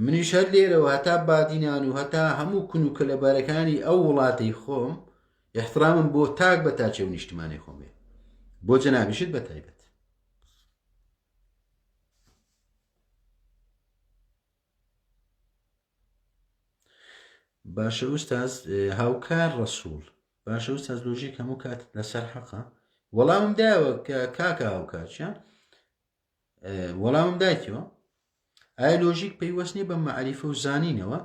منیش هەر لێرەوە هەتا بادینان و هەتا هەموو کون و کەلەبارەکانی ئەو وڵاتی خۆم احترامم بۆ تاک بە تاچێ و نیشتمانی خۆم بێ بۆ جەنابیشت بە تایبەت باشە ئوستاز هاوکار ڕەسوڵ باشە ئوستاز لۆژیک هەموو کات لەسەر حەقە وەڵامم دایەوە کە کاکە هاوکارچیان وەڵامم دایتەوە ئایا لۆژیک پەیوەست نیە بە مەعریفە و زانینەوە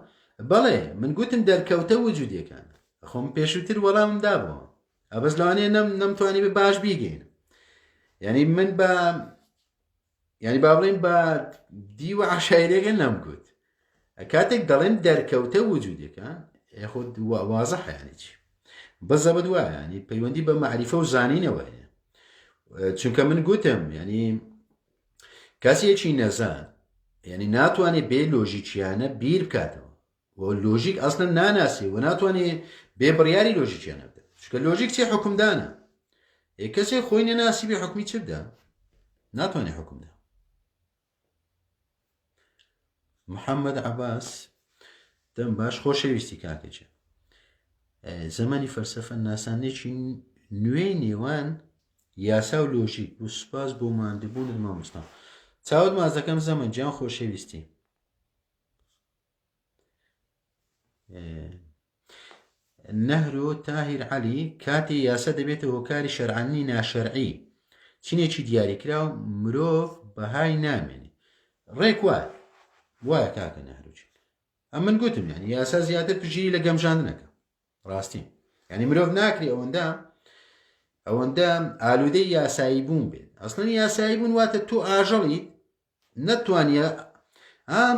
بەڵێ من گوتم دەرکەوتە وجودیەکان خۆم پێشووتر وەڵامم دابەوە ئەبەس لەوانەیە نەمتوانی بە باش بیگەین یعنی من بە یعنی با بڵێن بە دیوە عشایرێکە نەمگوت کاتێک دەڵێن دەرکەوتە وجودێکە خۆ وازەحە یانی چی بەزە بەدوایە ینی پەیوەندی بە معریفە و زانینەوە هەیە چونکە من گوتم ینی کەسێکی نەزان ینی ناتوانێت بێ لۆژیکیانە بیر بکاتەوە و لۆژیک ئەسڵەن ناناسی و ناتوانێت بێ بڕیاری لۆژیکیانە بدات چکە لۆژیک چێ حکومدانە کەسێک خۆی نەناسی بێ حکمی چ بدە ناتوانێت حکومدا محەممەد عەباس دەم باش خۆشەویستی کاکەچە زەمانی فەلسەفە ناسانێکی نوێی نێوان یاسا و لۆژیک و سوپاس بۆ ماندەبوونت مامۆستا چاوت مازەکەم زەمن گیان خۆشەویستی نەهرۆ تاهیر عەلی کاتی یاسا دەبێتە هۆکاری شەرعانی ناشەرعی چینێکی دیاریکرا و مرۆڤ بەهای نامێنێ ڕێک وایە کاکە نەهرۆچی ئەم من گوتم یعنی یاسا زیاتر پژیری لە گەمژاندنەکە ڕاستی ینی مرۆڤ ناکری ئەوەندە ئالوودەی یاسایی بوون بێت ئەسڵەن یاسایی بوون واتە تۆ ئاژەڵیت نەتوانیە ئام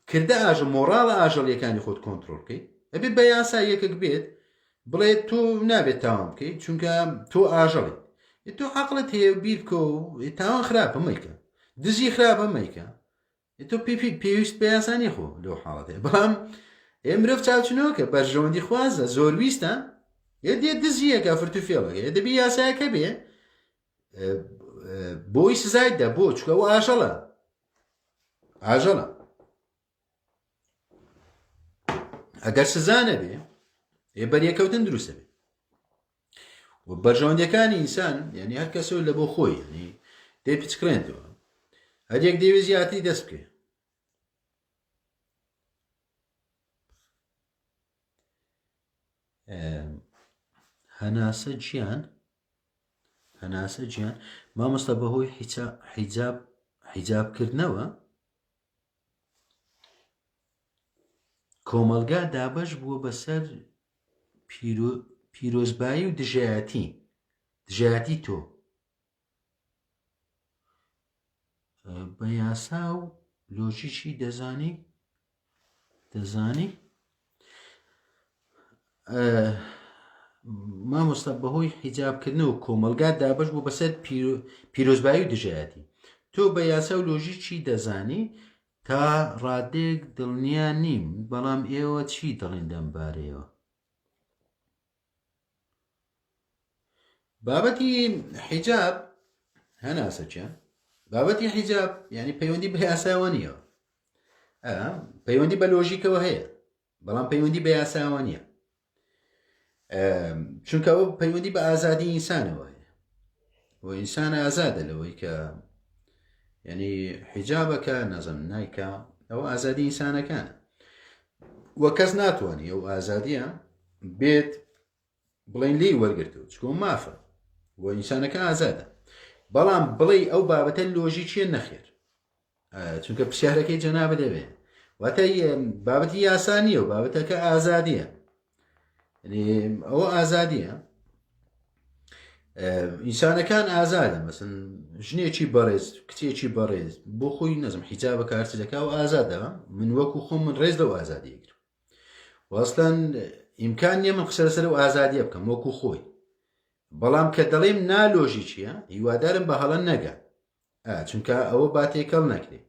کردە ئاژە مۆڕاڵە ئاژەڵیەکانی خۆت کۆنتترۆل بکەیت ئەبێ بە یاساییەکەک بێت بڵێت تۆ نابێت تاوان بکەیت چونکە تۆ ئاژەڵیت تۆ عەقڵت هەیە بیر بکە و تاوان خراپە مەیکە دزی خراپە مەیکە تۆ پێویست بە یاسانی خۆ لەو حاڵەتێ بەڵام مرۆڤ چاوچنەوەکە بەرژەوەندی خوازە زۆر ویستە دێت دزیەکە فرتوفێڵەکە دەبی یاسایەکە بێ بۆی سزایدا بۆ چکە ئەو ئاژەڵە ئەگەر سزانە بێ بەریەکەوتن دروستە بێ و بەرژەوەندەکانی ئینسان یعنی هەر کەسەوە لە بۆ خۆی ینی دێ پچکرێنەوە هەرێک دەوێت زیاتری دەست بکێ هەناسە گیان مامۆستا بەهۆی حیجابکردنەوە کۆمەلگا دابەش بووە بەسەر پیرۆزبایی و دژایەتی تۆ بە یاسا و لۆژیکی دەزانی مامۆستا بەهۆی حیجابکردنەوە کۆمەلگا دابەش بوو بەسەر پیرۆزبایی و دژایەتی تۆ بە یاسا و لۆژیکی دەزانی تا ڕادێک دڵنیا نیم بەڵام ئێوە چی دەڵێن دەمبارەیەوە بابەتی حیجاب هەناسەچە بابەتی حیجاب یعنی پەیوەندی بە یاساوە نییە پەیوەندی بە لۆژیکەوە هەیە بەڵام پەیوەندی بە یاساوە نییە چونکە ئەو پەیوەندی بە ئازادی ئینسانەوە هەیە و ئینسان ئازادە لەوەی کە یعنی حیجابەکە نەزم نایکە ئەو ئازادی ئینسانەکانە وە کەس ناتوانێت ئەو ئازادیە بێت بڵێن لی وەرگرتەوە چکۆ مافە و ئینسانەکە ئازادە بەڵام بڵێ ئەو بابەتە لۆژیکیە نەخێر چونکە پرسیارەکەی جەنابە دەبێت واتە بابەتی یاسا نییە و بابەتەکە ئازادیە ئەوە ئازادیە ئینسانەکان ئازادە مەسن ژنێکی بەڕێز کچێکی بەڕێز بۆ خۆی نەزم حیجابە کارچەکە و ئازادە من وەکو خۆم من ڕێز لەو ئازادیەگر وەستان ئیمکان نییە من قسە لەسەر و ئازادیە بکەم وەکو خۆی بەڵام کە دەڵێم نالۆژی چییە هیوادارم بە هەڵە نەگە چونکە ئەوە باتێکەڵ نەکرێ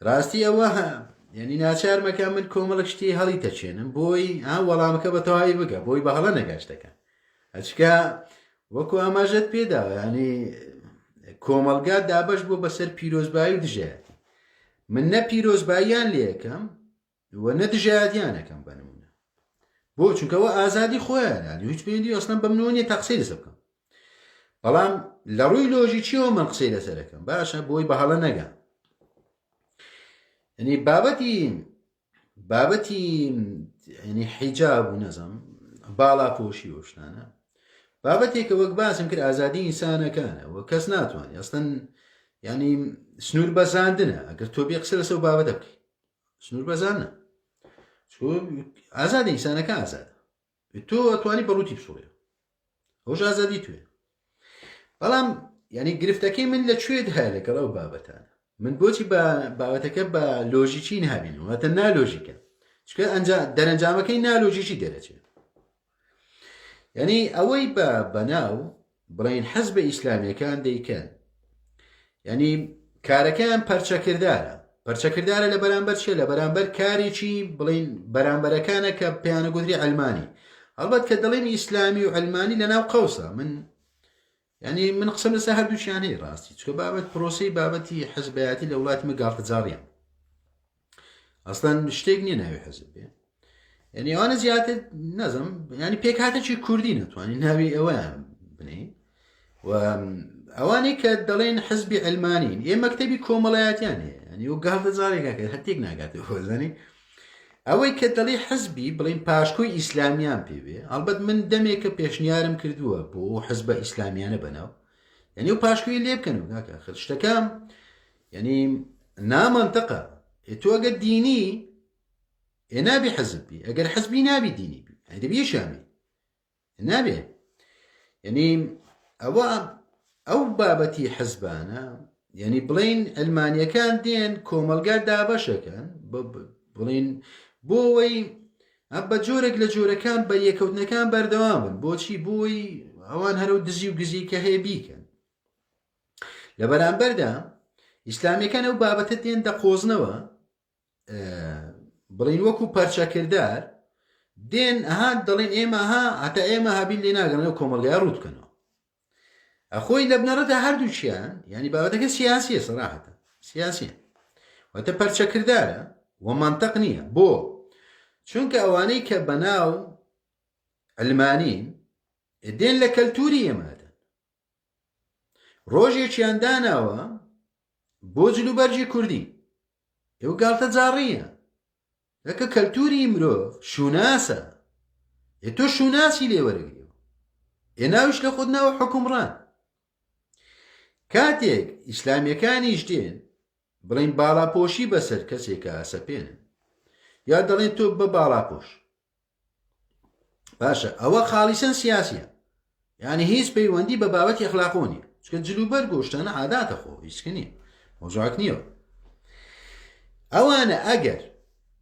ڕاستی ئەوە یعنی ناچارمەکە من کۆمەڵک شتی هەڵی تەچێنم بۆی وەڵامەکە بە تەواوی بگە بۆی بە هەڵە نەگەشتەکە ئەچکە وەکو ئاماژەت پێداوە ینی کۆمەلگا دابەش بۆ بەسەر پیرۆزبایی و دژایەتی من نە پیرۆزباییان لێەکەم و نە دژایەتیانەکەم بەنمونە بۆ چونکەەوە ئازادی خۆیان هیچ پێویستی ئەسڵەن بەم نوێنێ تەقسەی لەسەر بکەم بەڵام لە ڕووی لۆژیکیەوە من قسەی لەسەرەکەم باشە بۆی بە هەڵە نەگە ینی بابەتی ینی حیجاب و نەزم باڵاپۆشی و شتانە بابەتێکە وەک باسم کرد ئازادی ئینسانەکانە و کەس ناتوانێت ئەستن ینی سنوور بەزاندنە ئەگەر تۆ بێ قسە لەسەر بابەتە بکەیت سنوور بەزانە ئازادی ئینسانەکە ئازادە تۆ ئەتوانی بەڕووتی بسوڕێ ئەوش ئازادی توێ بەڵام ینی گرفتەکەی من لەکوێ هەیە لەگەڵ ئەو بابەتانە من بۆچی بابەتەکە بە لۆژیکی نابینەوەتە نالۆژیکە چکە دەرەنجامەکەی نالۆژیکی دەرەچێت ینی ئەوەی بەناو بڵین حەزب ئیسلامیەکان دەیکەن ینی کارەکەیان پەرچەکردارە لە بەرامبەر چێ لە بەرامبەر کارێکی بڵین بەرامبەرەکانە کە پێیانە گوتری ئەلمانی هەڵبەت کە دەڵێن ئیسلامی و ئەلمانی لەناو قەوسە من قسم لەسەر هەردووچیان هەیە ڕاستی چکە بابەت پرۆسەی بابەتی حەزبایەتی لە وڵاتمە گاڵتەجاڕیان ئەسڵەن شتێک نییە ناوی حەزب بێ ینی ئەوانە زیاتر نەزم ینی پێک هاتەکی کوردی نەتوانین ناوی ئەوەیان بنێ و ئەوانەی کە دەڵێن حەزبی ئەلمانین ئێ مەکتەبی کۆمەڵایەتیان هەیە ینی و گاڵتەجاڕێکەکە هەرتێک ناگاتەوە خۆزانی ئەوەی کە دەڵێ حەزبی بڵین پاشکۆی ئیسلامیان پێوێ هەڵبەت من دەمێکە پێشنیارم کردووە بۆ حەزبە ئیسلامیانە بەناو ینی و پاشکۆی لێ بکەن و کاکە شتەکەم ینی نامەنتەقە تۆ ئەگەر دینی نابێ حەزبی ئەگەر حەزبی نابی دینی بی دەبیە شامی نابێ ینی ئەو بابەتی حەزبانە ینی بڵین ئەلمانیەکان دێن کۆمەلگا دابەشەکەن بڵین بۆەوەی بە جۆرێک لە جۆرەکان بە یەکەوتنەکان بەردەوامن بۆچی بۆی ئەوان هەرو دزی و گزی کە هەیە بیکەن لە بەرامبەردا ئیسلامیەکان ئەو بابەتە دێن دەقۆزنەوە بڵین وەکو پەرچەکردار دێن ئەها دەڵێن ئێمە هەتا ئێمە هابین لێ ناگەنەوە کۆمەلگای ڕوودکەنەوە ئەخۆی لە بنەڕەتە هەردووچیان ینی بابەتەکە سیاسیە سەراحەتە سیاسیە واتە پەرچەکردارە و منطق نییە بۆ چونکە ئەوانەی کە بەناو ئەلمانین دێن لە کەلتوری ئێمەدەن ڕۆژێکیان داناوە بۆ جلوبەرجی کوردی ئێوە گاڵتەجاڕیە لەکە کەلتوری مرۆڤ شوناسە تۆ شوناسی لێوەرەگریەوە ناویش لە خۆت ناوە حکومڕان کاتێک ئیسلامیەکانیش دێن بڵین باڵاپۆشی بەسەر کەسێکە ئاسەپێنن یا دەڵێن تۆ بە باڵاپۆش باشە ئەوە خاڵیسەن سیاسیە یعنی هیچ پەیوەندی بە بابەتی ئەخلاقۆ نیە چکە جلوبەر گۆشتانە عاداتە خۆ هیچکە نییە مۆزوعک نییەوە ئەوانە ئەگەر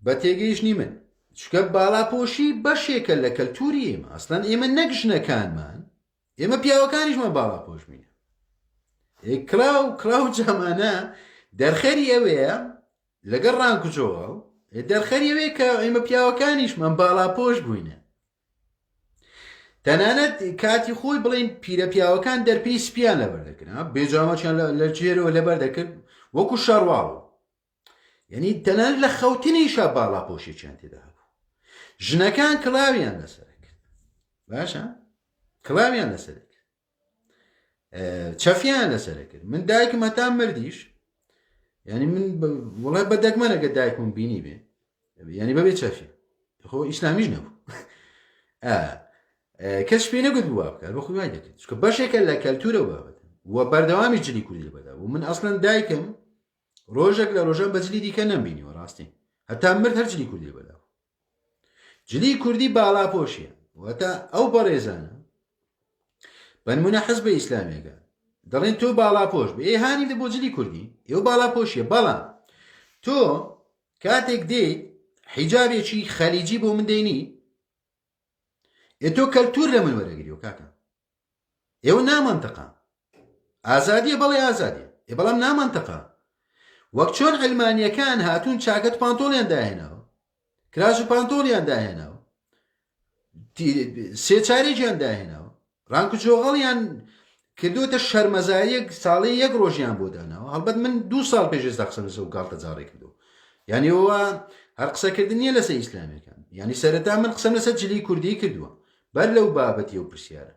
بە تێگەیشتنی من چکە باڵاپۆشی بەشێکە لە کەلتوری ئێمە ئەسڵەن ئێمە نەک ژنەکانمان ئێمە پیاوەکانیشمان باڵاپۆش بینە کراو جەمانە دەرخەری ئەوەیە لەگەڵ ڕانکوچۆوە دەرخەری ئەوەیە کە ئێمە پیاوەکانیشمان باڵاپۆش بووینە تەنانەت کاتی خۆی بڵین پیرە پیاوەکان دەرپێی سپیان لەبەردەکرد بێجامەچیان لە جێرەوە لەبەردەکرد وەکو شەڕواڵ یعنی تەنانەت لە خەوتنیشە باڵاپۆشێکیان تێدا هەبوو ژنەکان کڵاویان لەسەر کرد باشە کڵاویان لەسەر کرد چەفیان لەسەر کرد من دایکم هەتا مردیش ینی من وڵای بەدەگمەنەگە دایکم بینی بێ ینی بەبێ چەفی خۆ ئیسلامیش نەبوو کەس پێ نەگوت بووە بکات بە خۆی دەکرد چکە بەشێکە لە کەلتورە بابەتە وە بەردەوامی جلی کوردی لەبەدا و من ئەسڵەن دایکم ڕۆژێک لە ڕۆژان بە جلی دیکە نەمبینیوە ڕاستی هەتا مرد هەر جلی کوردی لەبەدا جلی کوردی باڵاپۆشیە واتە ئەو بەڕێزانە بەنمونە حەزبە ئیسلامیەکە دەڵێن تۆ باڵاپۆش بێ هانی لە بۆ جلی کوردی ئێوە باڵاپۆشیە بەڵام تۆ کاتێک دێیت حیجابێکی خەلیجی بۆ من دەینی تۆ کەلتور لە من وەرەگری و کاکە ئێوە نامەنتەقە ئازادیە بەڵێ ئازادیە بەڵام نامەنتەقە وەک چۆن ئەلمانیەکان هاتوون چاکەت پانتۆڵیان داهێناوە کراژ و پانتۆڵیان داهێناوە سێچارێکیان داهێناوە ڕانکوچۆغەڵیان کردوتە شەرمەزاریەک ساڵی یەک ڕۆژیان بۆ داناوە هەڵبەت من 2 ساڵ پێشێستا قسەم لەسەر و گاڵتەجاڕی کردو یعنی ئەوە هەر قسەکردن نییە لەسەر ئیسلامیەکان یعنی سەرەتا من قسەم لەسەر جلی کوردی کردووە بەر لەو بابەتی و پرسیارە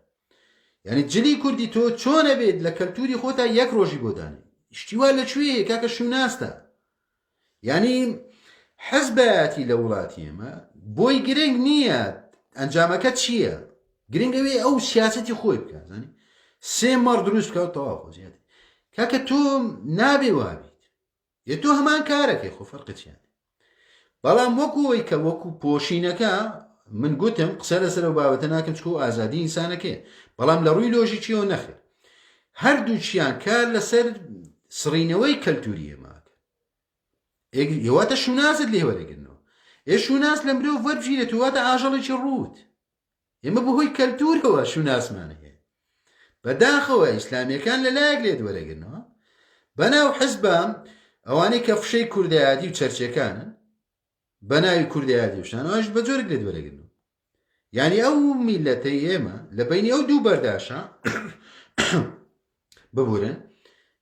یعنی جلی کوردی تۆ چۆنە بێت لە کەلتوری خۆتا یەک ڕۆژی بۆ دانی شتیوا لەکوێ کاکە شوناستە یعنی حەزبایەتی لە وڵاتی ئێمە بۆی گرنگ نییە ئەنجامەکە چییە گرنگ ئەوێ ئەو سیاسەتی خۆی بکات زانی سێ مەڕ دروست بکە و تەواو خۆزیات کاکە تۆ نابێ وابیت تۆ هەمان کارەکەی خۆ فەرقەتیان بەڵام وەکوەوەی کە وەکو پۆشینەکە من گوتم قسە لەسەر و بابەتە ناکەم چکە و ئازادی ئینسانەکەیە بەڵام لە ڕووی لۆژیکیەوە نەخێر هەردووچیان کار لەسەر سڕینەوەی کەلتوری ئێماکە ئێواتە شوناست لێ وەرەگرنەوە شوناس لە مرۆڤ وەربژیرێت واتە ئاژەڵێکی ڕوت ئێمە بەهۆی کەلتورەوە شوناسمان هەیە بەداخەوە ئیسلامیەکان لەلایەک لێت وەرەگرنەوە بەناو حزبە ئەوانەی کە فشەی کوردایەتی و چەرچەکانن بەناوی کوردایەتی وشان ئەوش بە جۆرێک لێت وەرەگرنەوە یعنی ئەو میلەتەی ئێمە لە بینی ئەو دوو بەرداشە ببورن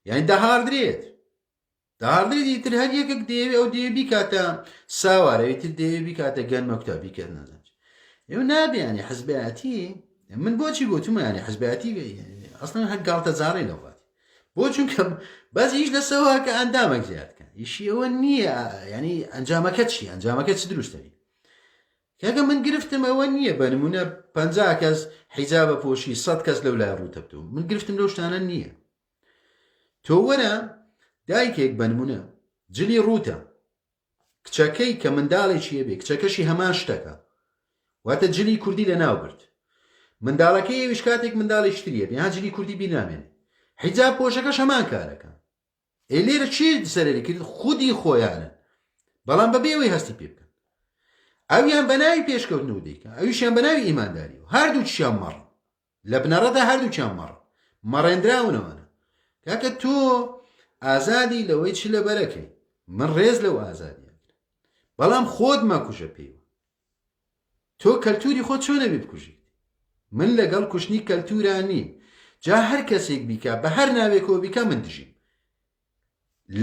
یعنی دەهاردرێت دیتر هەر یەکێک دەیەوێت ئەو دەیە بیکاتە ساوارەوەی تر دەیەوێت بیکاتە گەنمە کوتابی کرد نازانچ ئێوە نابێ حزبایەتی من بۆچی گوتومە حزبایەتی ئەسڵەن هەر گاڵتە جاڕی لەوڵات بۆ چونکە بەس هیچ لەسەوە کە ئەندامێک زیادکە ئیشی ئەوە نییە ینی ئەنجامەکە چی ئەنجامەکە چ دروستەوی کاکە من گرفتم ئەوە نییە بە نمونە 50 کەس حیجابە پۆشی 100 کەس لەو لای ڕووتە بتوو من گرفتم لەو شتانە نییە تۆ وەرە دایکێک بە نمونە جلی ڕووتە کچەکەی کە منداڵێکیە بێ کچەکەشی هەمان شتەکە واتە جلی کوردی لە ناوبرد منداڵەکەی ئێویش کاتێک منداڵی شتریە بێ جلی کوردی بینامێنێ حیجاب پۆشەکەش هەمان کارەکە لێرە چی سەرەری کرد خودی خۆیانە بەڵام بەبێەوەی هەستی پێ بکەن ئەویان بەناوی پێشکەوتنەوە دیکە ئەویشیان بەناوی ئیمانداری و هەردووچیان مەڕ لە بنەڕەدا هەردووچیان مەڕێنراونەوەنە کاکە تۆ ئازادی لەوەی چ لە بەرەکەی من ڕێز لەو ئازادیە بەڵام خۆت مەکوژە پێیوە تۆ کەلتوری خۆت چۆنە بێ بکوژیت من لەگەڵ کوشتنی کەلتوران نیم جا هەر کەسێک بیکە بە هەر ناوێکەوە بیکە من دژیم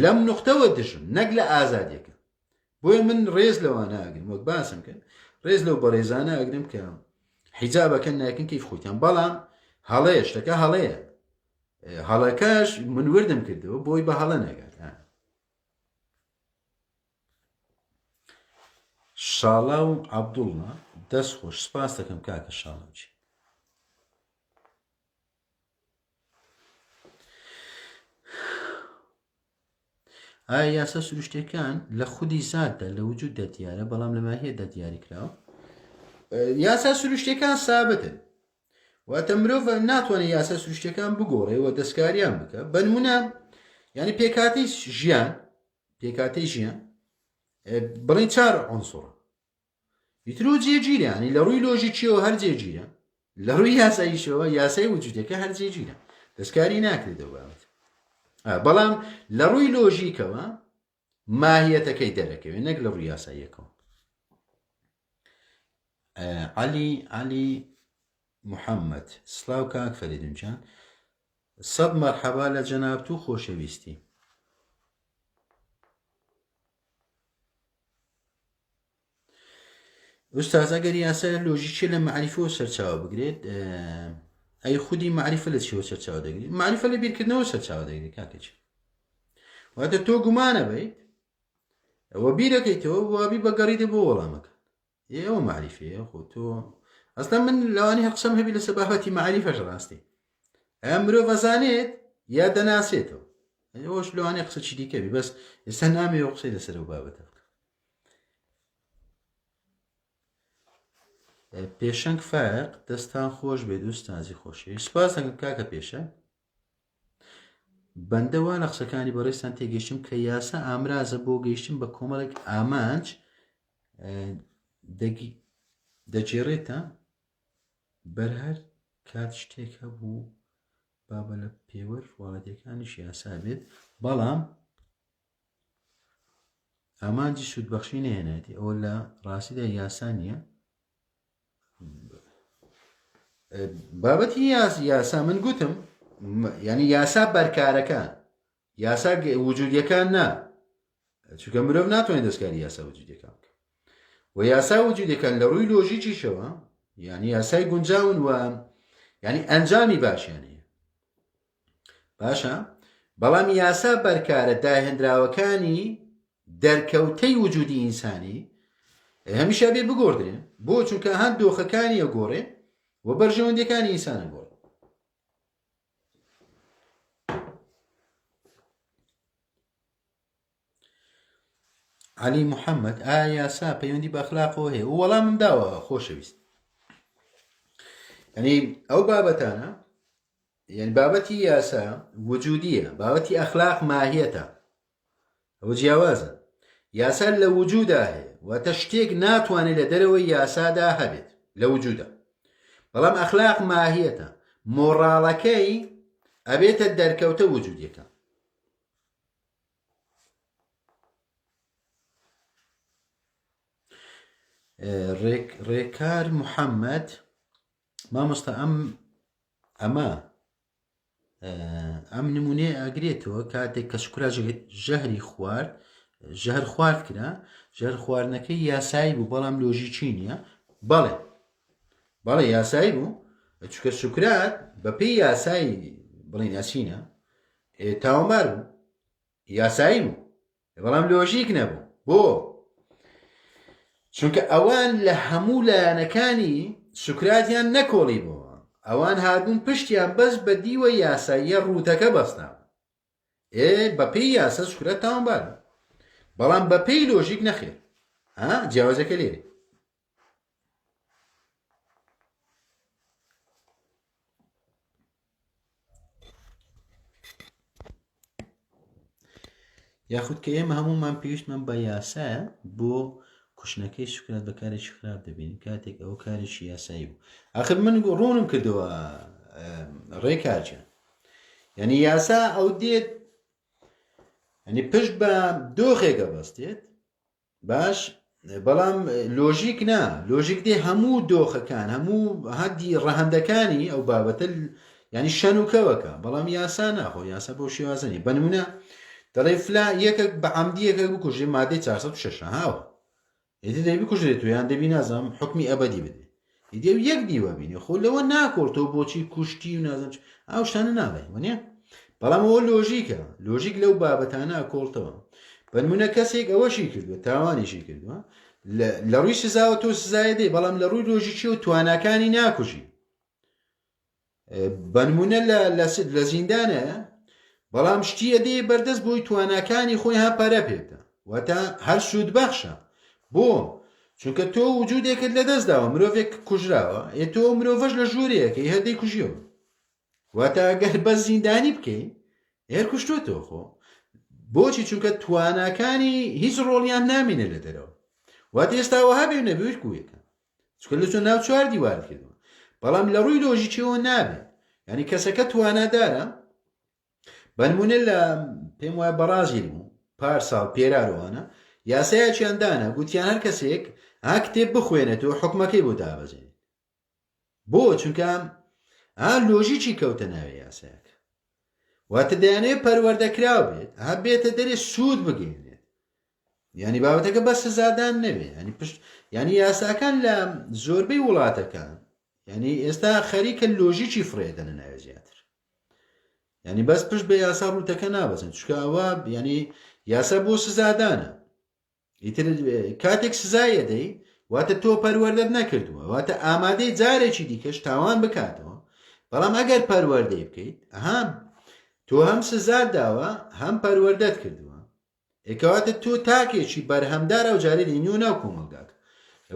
لەم نقطەوە دژم نەک لە ئازادیەکە بۆیە من ڕێز لەوە ناگرم وەک باسم کرد ڕێز لەو بەڕێزانە ئەگرم کە حیجابەکە ناکەن کەیف خۆیان بەڵام هەڵەیە شتەکە هەڵەیە هەڵەکەش من وردم کردەوە بۆی بە هەڵە نەگات شاڵا و عەبدوڵڵا دەست خۆش سپاس دەکەم کاکە شاڵاوچی ئایا یاسا سروشتەکان لە خودی زاددا لە وجود دەتیارە بەڵام لە ماهیە دەتیاری کراوە یاسا سروشتەکان سابتن واتە مرۆڤ ناتوانێت یاسا سروشتەکان بگۆڕێەوە دەستکاریان بکە بە نمونە یعنی پێکاتەی ژیان بڵین 4 عنسوڕە ئیترۆ جێگیرانی لە ڕووی لۆژیکیەوە هەر جێگیرە لە ڕووی یاساییشەوە یاسای وجودەکە هەر جێگیرە دەستکاری ناکرێتەوە بابەت بەڵام لە ڕووی لۆژیکەوە ماهیەتەکەی دەرەکەوێت نەک لە ڕووی یاساییەکەوە عەلی محەممەد سڵاو کاک فەریدونجان 100 مەرحەبا لە جەناب تو خۆشەویستی ئوستاز ئەگەر یاسا لۆژیکی لە معریفەوە سەرچاوە بگرێت ئەی خودی معریفە لە چیەوە سەرچاوە دەگرێت معریفە لە بیرکردنەوە سەرچاوە دەگرێت کاکەچ واتە تۆ گومانە بیت ئەوە بیرەکەیتەوە وابی بەگەڕیدە بۆ وەڵامەکە ئێوە معریفەیە خۆ تۆ ئەستا من لەوانی هە قسەم هەبی لە سەباحەتی معریفەش ڕاستی ئەم مرۆڤ ئەزانێت یا دەناسێتەوە ئەوەش لەوانی قسە چی دیکەبی بەس ئێستا نامەوێ قسەی لەسەر ئەو بابەتە پێشەنگ فایق دەستان خۆش بێت ئوستازی خۆشی سپاس دەکەم کاکە پێشەنگ بەندە وا لە قسەکانی بەڕێستان تێگەیشتم کە یاسا ئامرازە بۆ گەیشتن بە کۆمەڵێک ئامانج دەگێڕێتە بەرهەر کات شتێک هەبوو بابە لە پێوەر وڵاتیەکانیش یاسا بێت بەڵام ئامانجی سوودبەخشی نەهێنێتی ئەوە لە ڕاستیدا یاسا نییە بابەتی یاسا من گوتم یعنی یاسا بەرکارەکان یاسا وجودیەکان نا چونکە مرۆڤ ناتوانێت دەستکاری یاسا وجودیەکان بکە و یاسا وجودیەکان لە ڕووی لۆژیکیشەوە یعنی یاسای گونجاون و یعنی ئەنجامی باشیانەیە باشە بەڵام یاسا بەرکارە داهێنراوەکانی دەرکەوتەی وجودی ئینسانی هەمیشە بێ بگۆڕدرێن بۆ چونکە هەند دۆخەکانی ئەگۆڕێ و بەرژەوەندەکانی ئینسانە گۆڕ عەلی محەممەد ئایا یاسا پەیوەندی بە ئەخلاقەوە هەیە وەڵامم داوە خۆشەویست یعنی ئەو بابەتانە يعني بابەتی یاسا وجودیە، بابەتی ئەخلاق ماهیەتە، ئەوە جیاوازە. یاسا لە وجودا هەیە، واتە شتێک ناتوانێت لە دەرەوەی یاسادا هەبێت لە وجودا، بەڵام ئەخلاق ماهیەتە، مۆڕاڵەکەی ئەبێتە دەرکەوتە وجودیەکە. ڕێکار محەممەد مامۆستا ئەم نمونێ ئاگرێتەوە کاتێک کە شکرا ژەهری خوارد، ژەهر خوارد کرا، ژەهر خواردنەکەی یاسایی بوو بەڵام لۆژیکی نییە. بەڵێ یاسایی بوو، چکە شکرات بە پێی یاسایی بڵین ئەچینە تاوانبار بوو، یاسایی بوو بەڵام لۆژیک نەبوو. بۆ چونکە ئەوان لە هەموو لایەنەکانی سوکراتیان نەکۆڵی بووە، ئەوان هاتبوون پشتیان بەس بە دیوە یاساییە ڕووتەکە بەستان. بە پێی یاسا سوکرات تاوانبار بوو، بەڵام بە پێی لۆژیک نەخێر. جیاوازەکە لێرە. یاخود کە ئێمە هەمومان پێویستمان بە یاسایە بۆ کوشتنەکەی سوکرات بەکارێکی خراپ دەبین کاتێک ئەوە کارێکی یاسایی بوو. آخر من ڕوونم کردەوە ڕێکاچە، یعنی یاسا ئەو دێت ینی پشت بە دۆخێکە بەستێت باش، بەڵام لۆژیک نا، لۆژیک دێ هەموو دۆخەکان هەموو هەدی ڕەهەندەکانی ئەو بابەتە ینی شەنوکەوەکە، بەڵام یاسا ناخۆ، یاسا بۆ شێوازنی. بە نمونە دەڵێ فلا یەکێک بە عەمدیەکە بکوژێ مادەی 406 هاوە، ئیدی دەبی بکوژێت و یان دەبی نازانم حکمی ئەبەدی بدێ، ئیدی ئەو یەک دیوە بینی خۆ لەوە ناکۆڵتەوە بۆچی کوشتی و نازانم ئەو شتانە ناڵێ وانە، بەڵام ئەوە لۆژیکە، لۆژیک لەو بابەتانە ئەکۆڵتەوە. بە نمونە کەسێک ئەوەشی کردووە تاوانیشی کردووە لە ڕووی سزاوە تۆ سزایە دێ، بەڵام لە ڕووی لۆژیکی و تواناکانی ناکوژی. بە نمونە لە زیندانە بەڵام شتیە دێ بەردەست بۆی تواناکانی خۆی ها پەرە پێێتە، واتە هەر سوود بەخشە. بۆ چونکە تۆ وجودێکت لەدەست داوە، مرۆڤێک کوژراوە، تۆ مرۆڤەش لە ژوورەیەکەی هەردەی کوژیەوە، واتە ئەگەر بە زیندانی بکەی هێر کوشتوتەوە. خۆ بۆچی؟ چونکە تواناکانی هیچ ڕۆڵیان نامینە لە دەرەوە، واتە ئێستاوە هەبێ نەبێت کوێکە، چونکە لە چۆن ناو چوار دیوار کردەوە، بەڵام لە ڕووی لۆژیکیەوە نابێت. ینی کەسەکە توانادارە، بە نمونە لە پێم وایە بەڕازیل بوو پارساڵ پێرارەوانە یاسایەکیان دانا، گوتیان هەر کەسێک کتێب بخوێنێتەوە حکومەکەی بۆ دابەزێنێت. بۆ چونکە لۆژیکی کەوتە ناوێ یاسایەکە، واتە دەیانەوێت پەروەردەکراو بێت، بێتە دەرێ سوود بگەێنێت، ینی بابەتەکە بە سزادان نەبێت. ینی یاساکان لە زۆربەی وڵاتەکان ینی ئێستا خەریکە لۆژیکی فرێدەنە ناوێ زیاتر، ینی بەس پشت بە یاسا ڕووتەکە نابەزن، چونکە ئەوە ینی یاسا بۆ سزادانە. ئیتر کاتێک سزایە دەی واتە تۆ پەروەردەت نەکردووە، واتە ئامادەی جارێکی دیکەش تاوان بکاتەوە، بەڵام ئەگەر پەروەردەی بکەیت تۆ هەم سزات داوە هەم پەروەردەت کردووە، ئێکەواتە تۆ تاکێکی بەرهەمدارە و جارێ دێنی و ناو کۆمەلگاکە،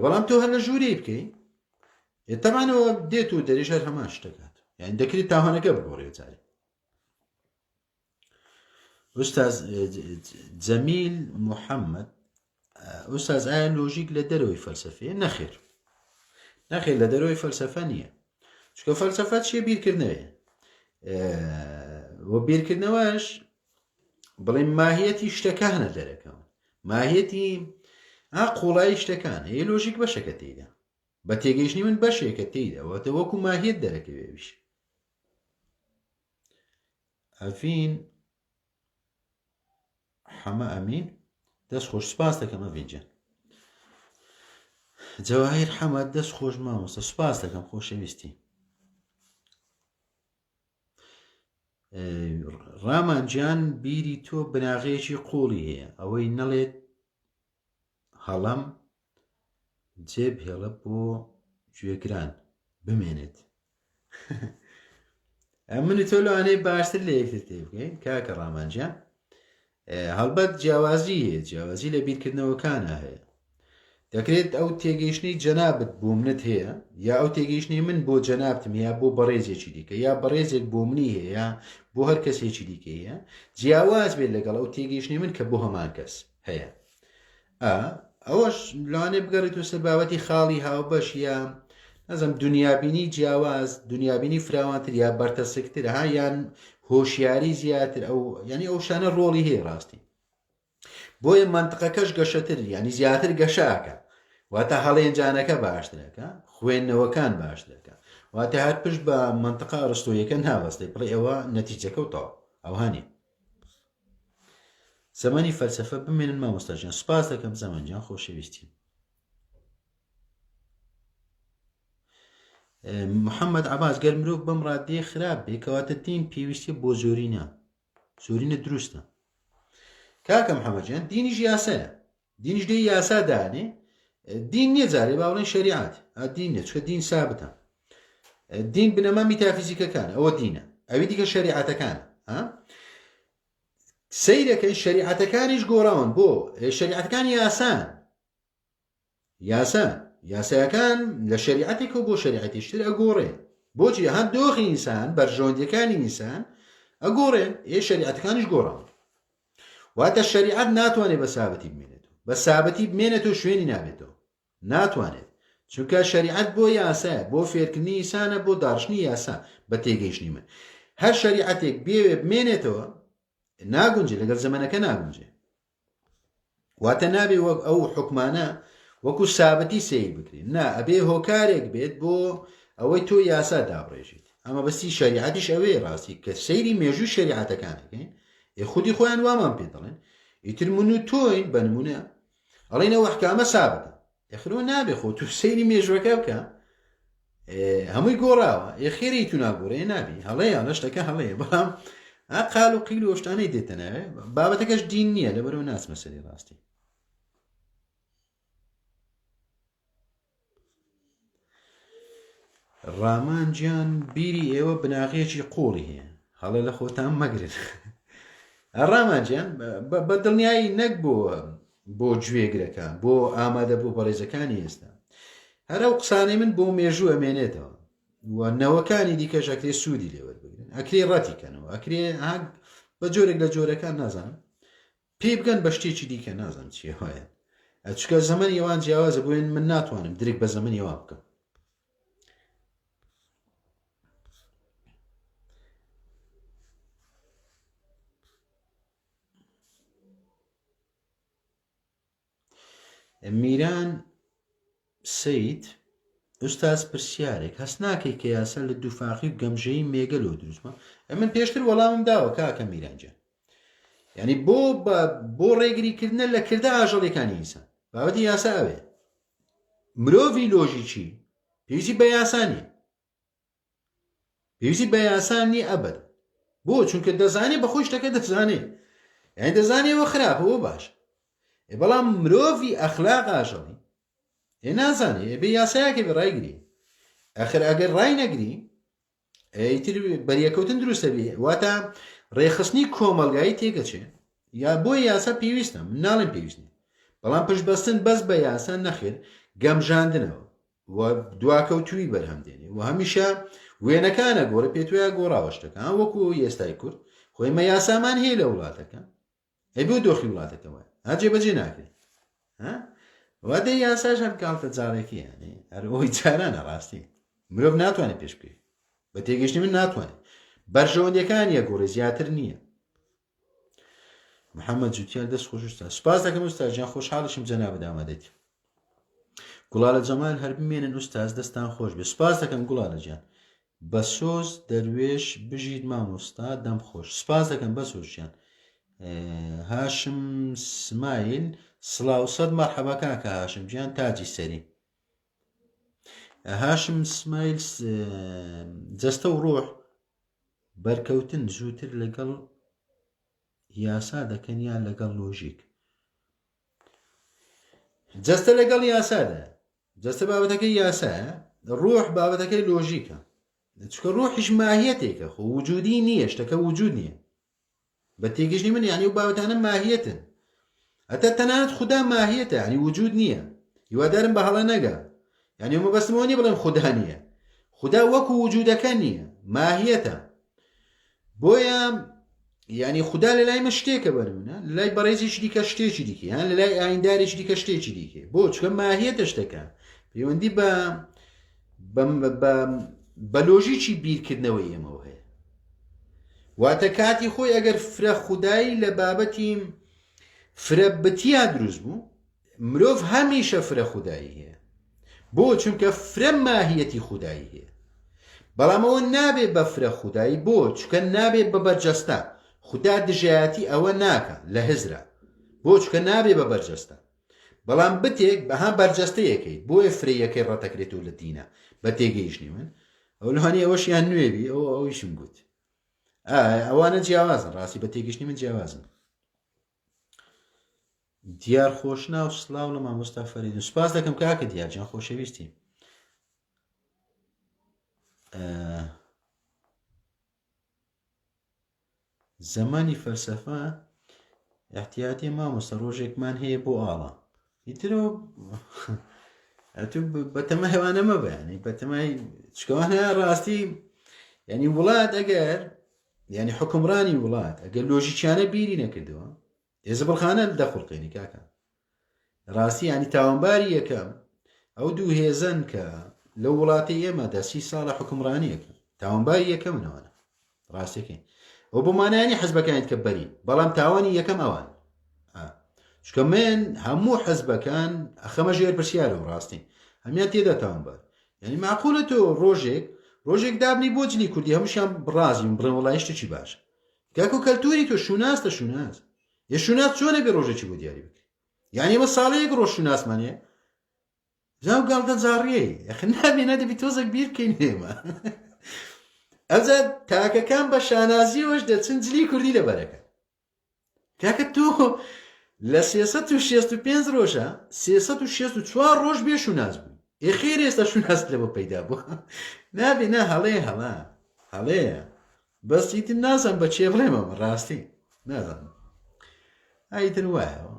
بەڵام تۆ هەر لە ژوورەی بکەی تەمانەوە دێت و دەریش هەر هەمان شتەکات، یعنی دەکرێت تاوانەکە بگۆڕێت جارێ. ئوستاز جەمیل محەممەد، ئوستاز ئایا لۆژیک لە دەرەوەی فەلسەفەیە؟ نەخێر، لە دەرەوەی فەلسەفە نییە، چونکە فەلسەفە چیە؟ بیرکردنەوەیە، و بیرکردنەوەش بڵێ ماهیەتی شتەکانە دەرەکەون، ماهیەتی قوڵایی شتەکان هەیە، لۆژیک بەشەکە تێیدا، بە تێگەیشتنی من بەشێکە تێیدا، واتە وەکو ماهیەت دەرەکەوێویش. ئەڤین حەمە ئەمین دەست خۆش، سپاس دەکەم ئەڤینجان. جەواهیر حەمەد دەست خۆش مامۆستا، سپاس دەکەم خۆشەویستی. ڕامانجیان بیری تۆ بناغەیەکی قوڵی هەیە، ئەوەی نەڵێت هەڵەم جێبهێڵە بۆ گوێگران بمێنێت. من تۆ لەوانەیە باشتر لە یەکتر تێ بکەین کاکە ڕامانجیان. هەڵبەت جیاوازی هەیە، جیاوازی لە بیرکردنەوەکانە هەیە، دەکرێت ئەو تێگەیشتنی جەنابەت بۆ منت هەیە یا ئەو تێگەیشتنی من بۆ جەنابتم یا بۆ بەڕێزێکی دیکە یا بەڕێزێک بۆ منی هەیە یا بۆ هەر کەسێکی دیکە هەیە جیاواز بێت لەگەڵ ئەو تێگەیشتنی من کە بۆ هەمان کەس هەیە ئەوەش لەوانێ بگەڕێت و سەر بابەتی خاڵی هاوبەش یا نەزم دنیابینی جیاواز دنیابینی فراوانتر یا بەرتەسکتر ها یان هۆشیاری زیاتر ئەو ینی ئەو شانە ڕۆڵی هەیە ڕاستی بۆیە منطقەکەش گەشەتر ینی زیاتر گەشاکە واتە هەڵێنجانەکە باشترەکە خوێندنەوەکان باشترەکە واتە هەر پشت بە منطقە ئەرستۆیەکە ناوەستی بڵێ ئەوە نەتیجەکەوتەوە ئەوهانی زەمانی فەلسەفە بمێنن مامۆستاژیان سوپاس دەکەم زەمانجان خۆشەویستی محەممەد عەباس گەر مرۆڤ بەم ڕادەیە خراپ بێ کەواتە دین پێویستی بۆ زۆرینە زۆرینە دروستە کاکە محەممەدجان دینیش یاسایە دینیش دێ یاسا دانێ دین نییە جارێ باوڵێن شریعەت دین نیە چکە دین سابتە دین بنەما میتافیزیکەکان ئەوە دینە ئەوی دیکە شریعەتەکانە سەیرەکەی شریعەتەکانیش گۆڕاون بۆ شریعەتەکان یاسایەکان لە شریعەتێکە بۆ شریعەتیشتر ئەگۆڕێ بۆچی هەم دۆخی ئینسان بەرژەوەندیەکانی ئینسان ئەگۆڕێن شریعەتەکانیش گۆڕاون واتە شریعەت ناتوانێت بە سابەتی بمێنێتەوە بە سابەتی بمێنێتەوە شوێنی نابێتەوە ناتوانێت چونکە شریعەت بۆ یاسایە بۆ فێرکردنی ئینسانە بۆ داڕشتنی یاسا بە تێگەیشتنی من هەر شریعەتێک بێوێ بمێنێتەوە ناگونجێ لەگەڵ زەمانەکە ناگونجێ واتە نابێ وەک ئەو حکمانە وەکو سابەتی سیر بکرێن نا ئەبێ هۆکارێک بێت بۆ ئەوەی تۆ یاسا دابڕێژیت ئەمە بەستی شریعەتیش ئەوەیە ڕاستی کە سەیری مێژووی شریعەتەکانەکەین خودی خۆیان وامان پێ دەڵێن ئیتر من و تۆین بە نمونە ئەڵێنەوە ئەحکامە سابتە یخرۆ نابێ خۆ تو سەیری مێژوەکە بکە هەمووی گۆڕاوە خێری تو ناگۆڕێ نابی هەڵەیە لە شتەکە هەڵەیە بەڵام قال و قیل و شتانەی دێتەنەوێ بابەتەکەش دین نییە لەبەرەوە ناسمە سەری ڕاستی ڕامان گیان بیری ئێوە بناغێکی قوڵی هەیە هەڵێ لە خۆتان مەگرن ڕامان گیان بە دڵنیایی نەک بۆ گوێگرەکە بۆ ئامادە بۆ بەڕێزەکانی ئێستا هەر ئەو قسانەی من بۆ مێژوو ئەمێنێتەوە و نەوەکانی دیکەش ئەکرێ سوودی لێوەربگرن ئەکرێ ڕەتیکەنەوە ئەکرێ بە جۆرێک لە جۆرەکان نازانم پێی بگەن بە شتێکی دیکە نازانم چیە هەیە چکە زەمەنی ئەوان جیاوازە بۆین من ناتوانم درێک بە زەمەنی ئەوە بکەم میران سەید ئوستاز پرسیارێک هەست ناکەی کە یاسا لە دووفاقی و گەمژەی مێگەلەوە دروستمە من پێشتر وەڵامم داوە کاکە میرانجان یعنی بۆ ڕێگریکردنە لە کردە ئاژەڵەکانی ئینسان بابەتی یاسا ئەوێ مرۆڤی لۆژیکی پێویستی بە یاسا نیە پێویستی بە یاسا نیە ئەبەد بۆ چونکە دەزانێ بەخۆی شتەکە دەزانێ یعنی دەزانێەوە خراپە بۆ باش بەڵام مرۆڤی ئەخلاق ئاژەڵی نازانێ بێ یاسایەکە بە ڕایگری ئەخر ئەگەر ڕای نەگری ئیتر بەریەکەوتن دروستە بێ واتە ڕێخستنی کۆمەلگایی تێگەچێ یا بۆ یاسا پێویستە من ناڵێن پێویستنی بەڵام پشتبەستن بەس بە یاسا نەخێر گەمژاندنەوە و دواکەوتوی بەرهەمدێنێ و هەمیشە وێنەکانە گۆڕە پێتوایە گۆڕاوە شتەکان وەکو ئێستای کورد خۆی مە یاسامان هەیە لە وڵاتەکە بۆ دۆخی وڵاتەکەەوە هەجێ بەجێ ناکرێت وادە یاساش هەر کاڵتە جارێکی یانێ هەر ئەوی جارانە ڕاستی مرۆڤ ناتوانێت پێش بکەیت بە تێگەشتنی من ناتوانێت بەرژەوەندەکانیە گۆڕێ زیاتر نییە محەممەد جوتیان دەست خۆشستا سوپاس دەکەم ئوستاژیان خۆشحاڵشم جەنابەت ئامادەیت گوڵالە جەمال هەر بمێنن ئوستاز دەستان خۆش بێ سوپاس دەکەم گوڵالە جیان بە سۆز دەروێش بژیت مامۆستا دەم خۆش سوپاس دەکەم بە سۆژیان هاشم سمایل سڵاو سەد مەرحەبا کاکە هاشم گیان تاجی سەری هاشم سمایل جەستە و ڕۆح بەرکەوتن زووتر لەگەڵ یاسا دەکەن یان لەگەڵ لۆژیک جەستە لەگەڵ یاسادا جەستە بابەتەکەی یاسایە ڕۆح بابەتەکەی لۆژیکە چکە ڕۆحیش ماهیەتێکە خۆ وجودی نییە شتەکە وجود نییە بە تێگەشتنی من یعنی و بابەتانە ماهیەتن هەتا تەنانەت خوددا ماهیەتە یعنی وجود نییە هیوادارم بە هەڵە نەگا یعنی ئەمە بەستمەوە نیە بڵێم خوددا نییە خوددا وەکو وجودەکە نییە ماهیەتە بۆیە یعنی خوددا لە لای مە شتێکە بەرمونە لە لای بەڕێزیش دیکە شتێکی دیکە یان لە لای ئاینداریش دیکە شتێکی دیکە بۆ چکە ماهیەتە شتەکە پەیوەندی بە لۆژیکی بیرکردنەوەی ئێمەوە هەیە واتە کاتی خۆی ئەگەر فرە خودایی لە بابەتی فرە بتیا دروست بوو مرۆڤ هەمیشە فرە خودایی هەیە بۆ چونکە فرە ماهیەتی خودایی هەیە بەڵام ئەوە نابێت بە فرە خودایی بۆ چونکە نابێت بە بەرجەستە خوددا دژایەتی ئەوە ناکە لە هزرە بۆ چونکە نابێت بە بەرجەستە بەڵام بتێک بەها بەرجەستەیەکەی بۆیە فرەیەکەی ڕەتەکرێتەوە لە دینە بە تێگەیشتنی من ئەو لەهانی ئەوەشیان نوێبی ئەویشم گوت ئەوانە جیاوازن ڕاستی بە تێگەشتنی من جیاوازن دیار خۆشنا و سلااو لە مامۆستا فەرید سوپاس دەکەم کاکە دیارجان خۆشەویستی زەمانی فەلسەفە احتیاتی مامۆستا ڕۆژێکمان هەیە بۆ ئاڵا ئیترەوە تو بەتەمە هێوانە مەبە ینی بەتەمای چکەوانە ڕاستی ینی وڵات ئەگەر ینی حکمڕانی وڵات ئەگەر لۆژیکیانە بیری نەکردەوە ێزە بڵخانە دەخڵقێنی کاکە ڕاستی ینی تاوانباری یەکەم ئەو دوو هێزن کە لە وڵاتی ئێمەدا 30 ساڵە حکمڕانیەکە تاوانباری یەکەمنەوەە ڕاستەکەی ئەو بمانانی حەزبەکانیت کە بەرین بەڵام تاوانی یەکەم ئەوان چکە من هەموو حەزبەکان ئەخەمە ژێر پرسیارە و ڕاستی هەمیان تێدا تاوانبار یعنی معقولە تۆ ڕۆژێک دابنی بۆ جلی کوردی هەمووشیان بڕازی و بڵێن وەڵای شتێکی باش کاکو کەلتوری تۆ شوناستە شوناس یە شوناس چۆنە بێ ڕۆژێکی بۆ دیاری بکرێت یعنی ئمە ساڵەیەک ڕۆژ شوناسمانێ زاو گاڵتە جاڕیەی یەخ نابێنە دەبی تۆزێک بیر بکەین لێمە ئەجا تاکەکان بە شانازیەوەش دەچن جلی کوردی لەبەرەکە کاکە تۆ لە 365 ڕۆژە 364 ڕۆژ بێ شوناس بوو ئێخێر ئێستا شوناست لەبە پەیدا بووە نابێنە هەڵەیە بەسیتر نازم بە چێ بڵێمەمە ڕاستی نازانم ئایتر وایەوە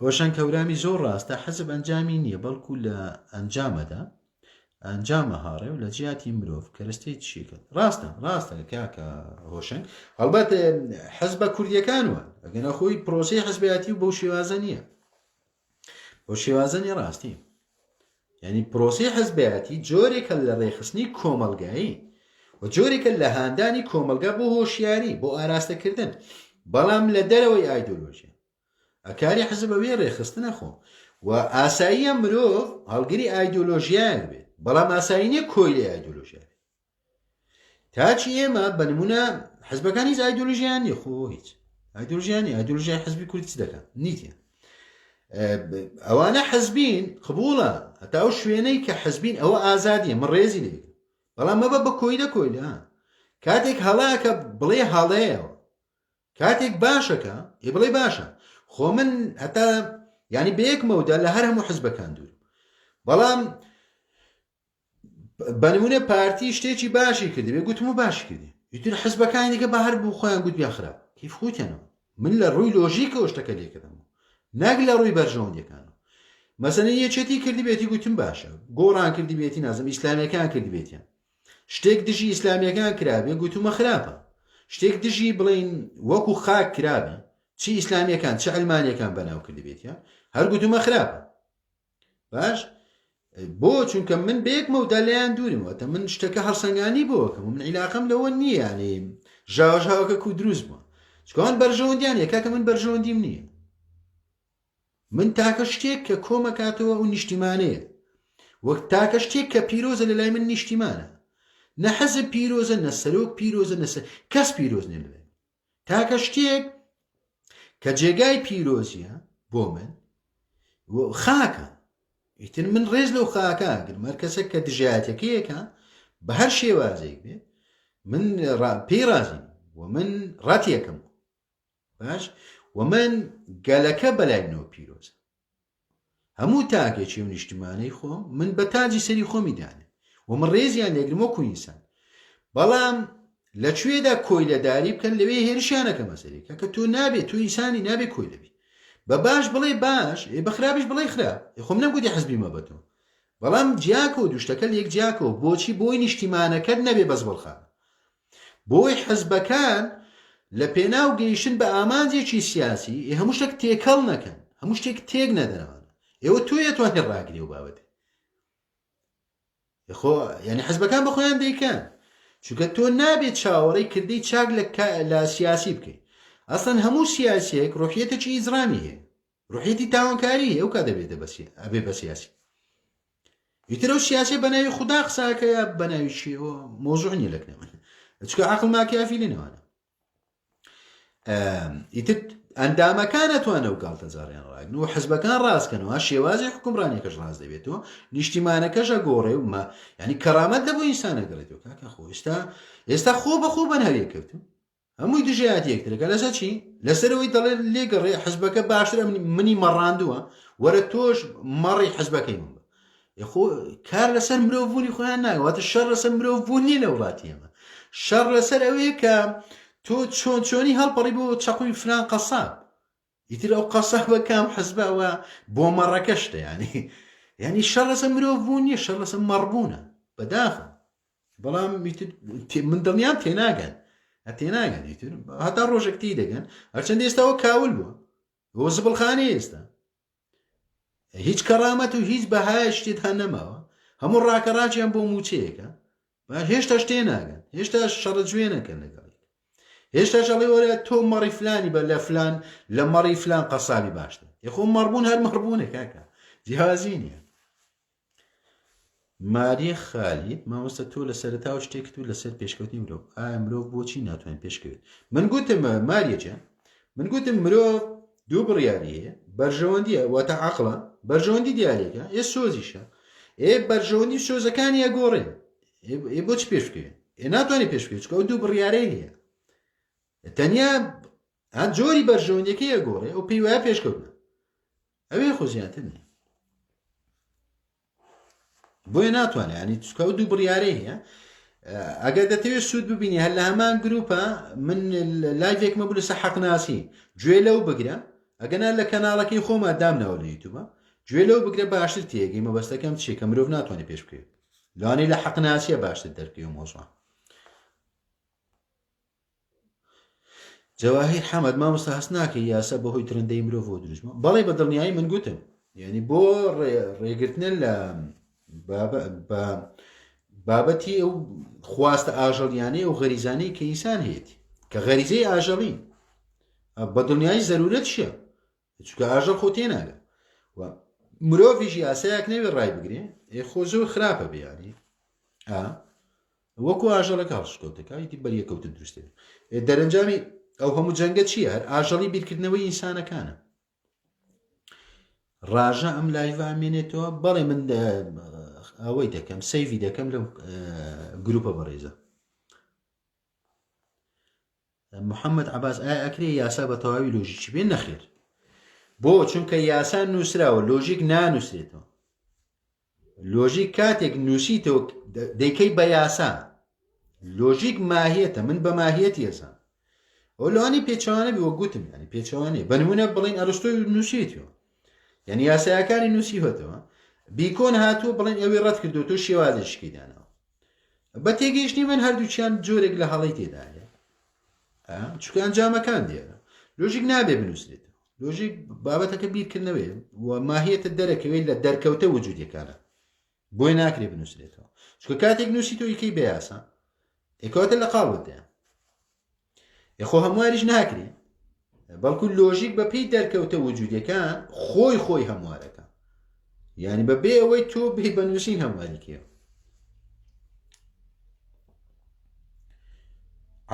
هۆشان کەورانی زۆر ڕاستە حەزب ئەنجامی نییە بەڵکو لە ئەنجامەدا ئەنجامە هاڕێ و لە جیاتی مرۆڤ کەرەستەی چیکرد ڕاستە کاکە هۆشنگ هەڵبەت حەزبە کوردیەکانوە ئەگەنە خۆی پرۆسی حەزبەتی و بەو شێوازە نییە بۆ شێوازە نیە ڕاستی یعنی پرۆسی حەزبەتی جۆرێکە لە ڕێخستنی کۆمەلگایی و جۆرێکە لە هاندانی کۆمەلگا بۆ هۆشیاری بۆ ئاراستەکردن بەڵام لە دەرەوەی ئایدۆلۆژیە ئەکاری حەزب بەوێ ڕێخستنە خۆ و ئاساییە مرۆڤ هەڵگری ئایدۆلۆژیان بێت بەڵام ئاسایی نیە کۆی لێ ئایدۆلۆژیا بێت تاچی ئێمە بە نمونە حەزبەکانی هیچ ئایدۆلۆژیان نیە خۆ هیچ ئایدۆلۆژیانی ئایدۆلۆژیای حەزبی کوردی چ دەکەن نیتە ئەوانە حەزبین قبوڵە هەتا ئەو شوێنەی کە حەزبین ئەوە ئازادیە من ڕێزی لێ بەڵام مەبە بە کۆیلە کاتێک هەڵاکە بڵێ هەڵەیەوە کاتێک باشەکە ێ بڵێ باشە خۆ من هەتا ینی بەیەکمەوەدا لە هەر هەموو حەزبەکان دوورم بەڵام بەنمونە پارتی شتێکی باشی کردی بێ گوتم و باش کردی ئیتر حەزبەکانی دیکە بە هەر بوو خۆیان گوت بیا خراپ کیف خۆتیانەوە من لە ڕووی لۆژیکەوە شتەکە لێکردم ناگ لە ڕووی بەرژەوەندیەکانەوە مەسەلەن یەکێتی کردی بێتی گوتم باشە گۆڕان کردی بێتی نازم ئیسلامیەکان کردی بێتیان شتێک دژی ئیسلامیەکان کرابێ گوتومە خراپە شتێک دژی بڵین وەکو خاک کرابێ چی ئیسلامیەکان چه ئەلمانیەکان بەناو کردی بێتیان هەر گوتومە خراپە باش بۆ چونکە من بەیەکمەوەدا لەیان دوورمەوە من شتەکە هەڵسەنگانی بۆکەم من عیلاقەم لەوە نییە ینی ژاوەژاوەکە کو دروست بووە چکەوان بەرژەوەندیان یەکاکە من بەرژەوەندیم نییە من تاکە شتێک کە کۆمەکاتەوە و نیشتیمانەیە وەک تاکە شتێک کە پیرۆزە لە لای من نیشتیمانە نە حەزب پیرۆزە نە سەرۆک پیرۆزە نە کەس پیرۆز نێ لەوێ تاکە شتێک کە جێگای پیرۆزیە بۆ من خاکە ئیتر من ڕێز لەو خاکە ئەگرم هەر کەسێک کە دژایەتەکەیەکە بە هەر شێوازێک بێ من پێی رازیم و من ڕاتیەکەم باش و من گەلەکە بەلایبنەوە پیرۆزە هەموو تاکێکی و نیشتیمانەی خۆم من بە تاجی سەری خۆمی دانێ و من ڕێزیان لێگرم وەکو ئینسان بەڵام لەکوێدا کۆی لەداری بکەن لەوێ هێرشیانەکە مەسەلێکە کە تۆ نابێت تۆ ئینسانی نابێت کۆی لەبی بە باش بڵێ باش بە خراپیش بڵێ خراپ خۆم نەمگوتی حەزبی مەبەتەوە بەڵام جیاکەوە دوشتەکە لێک جیاکەوە بۆچی بۆی نیشتیمانەکەت نەبێ بەزبڵخان بۆی حەزبەکان لە پێناو گەیشتن بە ئامانجێکی سیاسی هەموو شتێک تێکەڵ نەکەن هەموو شتێک تێک نەدەنەوە ئێوە تۆ توانێت ڕاگری و بابەتێ خۆ یعنی حەزبەکان بە خۆیان دەیکەن چونکە تۆ نابێت چاوەڕێی کردەی چاک لە سیاسی بکەیت ئەسڵەن هەموو سیاسێک ڕۆحیەتێکی ئیزرامی هەیە ڕۆحیەتی تاوانکاری هەیە ئەو کا دەبێتە ئەبێ بە سیاسی ئیتر ئەو سیاسی بە ناوی خودا قساکەیە بە ناوی چیەوە مۆزوع نیە لەکنەوە چکە عەقڵ ماکیافی لێنەوەنە ئیتر ئەندامەکان نەتوانە و گاڵتەجاڕیان ڕاگن و حەزبەکان ڕاستکەنەوە شێوازی حکومڕانیەکەش ڕاست دەبێتەوە نیشتیمانەکەشە گۆڕێ و ینی کەرامەت لە بۆ ئینسانە گەڕێتەوە کاکە خۆ ئێستا خۆ بەخۆ بەنهەرێ کەوتم هەمووی دژایەتی یەکترەکە لەسەر چی لەسەرەوەی دەڵێ لێگەڕێ حەزبەکە باشترە منی مەڕاندووە وەرە تۆش مەڕی حەزبەکەی من بە یخۆ کار لەسەر مرۆڤبوونی خۆیان ناگەواتە شەڕ لەسەر مرۆڤبوونی لە وڵاتی ئێمە شەڕ لەسەر ئەوەیە کە تۆ چۆنی هەڵپەڕی بۆ چەقوی فلان قەساب ئیتر ئەو قەسابە کام حەزبەوە بۆ مەڕەکەشتە ینی شەڕ لەسەر مرۆڤبوون نیە شەڕ لەسەر مەڕبوونە بەداخە بەڵام من دڵنیان تێناگەن تێناگەن ئیتر هەتا ڕۆژێکتی دەگەن هەرچەند ئێستاەوە کاول بووە بۆ زبڵخانەی ئێستا هیچ کەرامەت و هیچ بەهای شتێت هەر نەماوە هەموو ڕاکەڕاکیان بۆ موچەیەکە هێشتا شتێ ناگەن هێشتا شەڕە گوێ نەکەن لەگەڵ هێشتا شەڵی وەرە تۆ مەڕی فلانی بە لە فلان لە مەڕی فلان قەسابی باشتر یخۆ مەڕبوون هەر مەڕبوونە کاکە جیهازی نییە ماری خالید مامۆستا تۆ لە سەرەتاوە شتێکت و لەسەر پێشکەوتی مرۆڤ ئایا مرۆڤ بۆچی ناتوانێت پێشکەوێت من گوتم ماریەجان من گوتم مرۆڤ دوو بڕیاری هەیە بەرژەوەندیە واتە عەقڵە بەرژەوەندی دیارێکە سۆزیشە بەرژەوەندی سۆزەکانی ئەگۆڕێن بۆچی پێش بکەوێت ناتوانێت پێش بکەوێت چکە ئەو دوو بڕیارەی هەیە تەنیا هەر جۆری بەرژەوەندیەکەی ئەگۆڕێ ئەو پێی وایە پێشکەوتنە ئەوێ خۆ زیاتر نیە بۆیە ناتوانێت ینی چکە ئەو دوو بڕیارەی هەیە ئەگەر دەتەوێت سوود ببینی هەر لە هەمان گروپە من لایڤێکمە بوو لەسەر حەقناسی گوێ لەو بگرە ئەگەنا لە کەناڵەکەی خۆمە دامنەوە لە یوتیوبە گوێ لەو بگرە باشتر تێگەی مەبەستەکەم چی کە مرۆڤ ناتوانێت پێش بکەوێت لەوانەیە لە حەقناسیە باشتر دەرکەی و مۆزوع جەواهیر حەمەد مامۆستا هەست ناکەی یاسا بەهۆی ترندەی مرۆڤ بۆ دروستمە بەڵێ بە دڵنیایی من گوتم یعنی بۆ ڕێگرتنە لە بابەتی ئەو خواستە ئاژەڵیانەی ئەو غەریزانەی کە ئینسان هەیەی کە غەریزەی ئاژەڵی بە دڵنیایی زەرورەت چییە چونکە ئاژەڵ خۆ تێناگە مرۆڤیش یاسایەک نەوێت ڕای بگرێ خۆ زۆر خراپە بێیانی وەکو ئاژەڵەکە هەڵشکەوتەکەیتی بەریەکەوتە دروستێ دەرەنجامی ئەو هەموو جەنگە چییە هەر ئاژەڵی بیرکردنەوەی ئینسانەکانە ڕاژە ئەم لایڤە ئەمێنێتەوە بەڵێ من ئەوەی دەکەم سەیڤی دەکەم لەم گروپە بەڕێزە محەممەد عەباس ئایا ئەکرێ یاسا بە تەواوی لۆژیکی بێن نەخێر بۆ چونکە یاسا نووسراوە لۆژیک نانووسرێتەوە لۆژیک کاتێک نووسیتەوە دەیکەی بە یاسا لۆژیک ماهیەتە من بە ماهیەتی ێسا ئەو لەوانی پێچوانە بی وە گوتم ینی پێچوانێ بە نمونە بڵین ئەرستۆی نووسیتەوە یعنی یاسایەکانی نووسی هەتەوە بیکۆن هاتووە بڵێن ئەوێ ڕەت کردو تۆ شێوازێشکی دانەوە بە تێگەیشتنی من هەردووچیان جۆرێک لە هەڵی تێدایە چونکە ئەنجامەکان دیارە لۆژیک نابێ بنووسێتەوە لۆژیک بابەتەکە بیرکردنەوەی و ماهیەتە دەرەکەوێت لە دەرکەوتە وجودیەکانە بۆی ناکرێ بنووسێتەوە چونکە کاتێک نووسی تۆ یکەی بە یاسا ئێکەواتە لە قاڵتەیە یخۆ هەمواریش ناکرێ بەڵکو لۆژیک بە پێی دەرکەوتە وجودیەکان خۆی هەموارەکە یعنی بە بێ ئەوەی تۆ بێ بەنووسین هەمواریکێ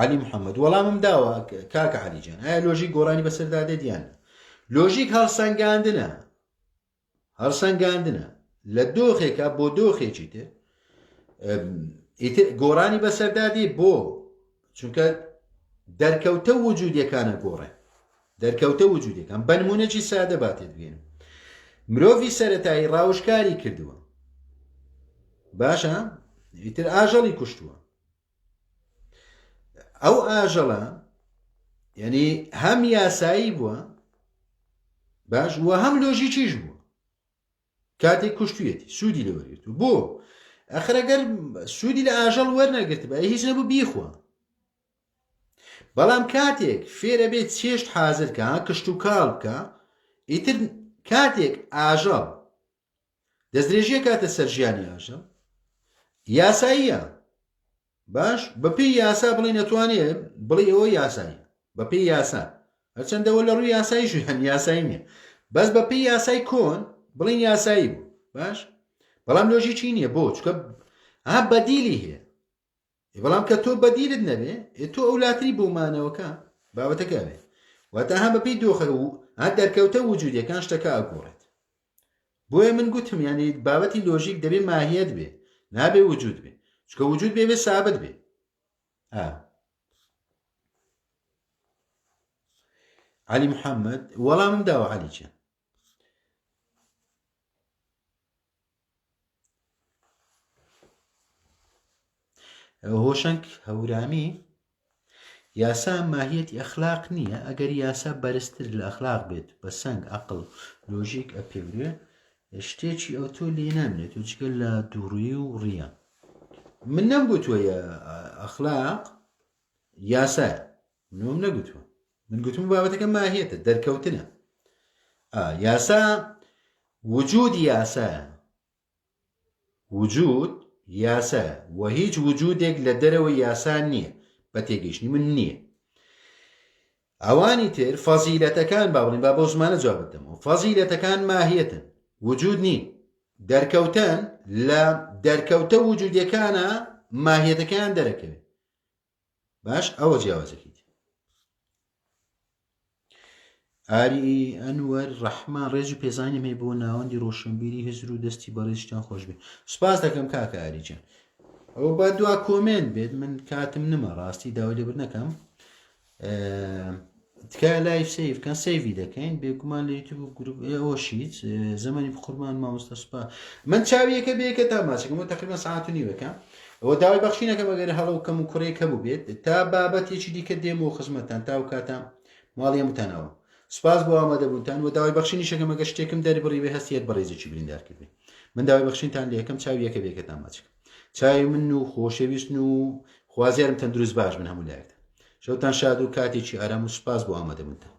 علی محەممەد وەڵامم داوە کاکە عەلیجان ئایا لۆژیک گۆڕانی بەسەردادێت یان لۆژیک هەڵسەنگاندنە لە دۆخێکە بۆ دۆخێکی تر گۆڕانی بەسەردادێ بۆ چونکە دەرکەوتە وجودیەکانە گۆڕێ دەرکەوتە وجودیەکان بە نمونەی سادە باتێت بێنم مرۆڤی سەرەتایی ڕاوشکاری کردووە باشە ئیتر ئاژەڵی کوشتووە ئەو ئاژەڵە یعنی هەم یاسایی بووە باش وە هەم لۆژیکیش بوو کاتێک کوشتویەتی سوودی لەوەرگرت و بۆ ئەخرەگەر سوودی لە ئاژەڵ وەرنەگرت بە هیچ نەبوو بیخوا بەڵام کاتێک فێرە بێت چێشت حازرکە کشت و کاڵ بکە ئیتر کاتێک ئاژەڵ دەستدرێژیە کاتە سەرژیانی ئاژەڵ یاساییە باش بەپێی یاسا بڵێ نەتوانێت بڵێ ئەوە یاساییە بەپێی یاسا هەرچەندەوە لە ڕووی یاساییش هەن یاسایی نییە بەس بەپێی یاسای کۆن بڵین یاسایی بوو باش بەڵام لۆژیکی نییە بۆ چکە بەدیلی هەیە بەڵام کە تۆ بەدیلت نەبێ تۆ ئەولاتری بۆمانەوەکە بابەتەکە بێ واتە هەم بەپێی دۆخە و دەرکەوتە وجودیەکان شتەکە ئەگۆڕێت بۆیە من گوتم یعنی بابەتی لۆژیک دەبێ ماهیەت بێ نابێ وجود بێ چکە وجود بێ سابت بێ علی محەممەد وەڵامم داوە عەلیچە هۆشنگ هەورامی یاسا ماهیەتی ئەخلاق نییە ئەگەر یاسا بەرزتر لە ئەخلاق بێت بە سەنگ عەقڵ لۆژیک ئەپێورێ شتێکی ئەو تۆ لێ نامێت و چگەل لە دووڕووی و ڕیە من نەمگوتووە ئەخلاق یاسایە منم نەگوتووە من گوتم بابەتەکە ماهیەتە دەرکەوتنە یاسا وجود یاسایە وجود یاسایە و هیچ وجودێک لە دەرەوە یاسا نییە بە تێگەیشتنی من نییە ئەوانی تر فەزیلەتەکان با بڵین با بۆ زمانە جواب بدەمەوە فەزیلەتەکان ماهیەتن وجود نین دەرکەوتن لە دەرکەوتە وجودیەکانە ماهیەتەکان دەرەکەوێت باش ئەوە جیاوازەکەیت ئاری ئەنوەر ڕەحمان ڕێژی پێزانیم هەیە بۆ ناوەندی ڕۆشنبیری هزر و دەستی بەڕێزشتان خۆش بێت سوپاس دەکەم کاکە ئاریجان ئەوە با دوا کۆمنت بێت من کاتم نمە ڕاستی داوای لێبر نەکەم تکایە لایف سیڤکەن سیڤی دەکەین بێگومان لە یوتیوب گروپ ئەوەشیت زەمانی بخورمان مامۆستا سوپا من چاویەکە بێکە تا ماچەکەم و تقریبا ساعت و نیوەکەم ئەوە داوای بەخشینەکەم ئەگەر هەڵە و کەم و کوڕێکە بوو بێت تا بابەتێکی دیکە دێمەوە خزمەتان تا و کاتام ماڵی هەمووتانەوە سوپاس بۆ ئامادەبوونتان و داوای بەخشینی شەکەم ئەگەر شتێکم دەربڕی بێ هەستیت بەڕێزێکی بریندار کردێ من داوای بەخشینتان لە یەکەم چاویەکە بێکەتان ماچەکەم چاوی من و خۆشەویستن و خوازیارم تەندروست باش من هەموو لایەکتان شەوتان شاد و کاتێکی ئارام و سوپاس بۆ ئامادەبوونتان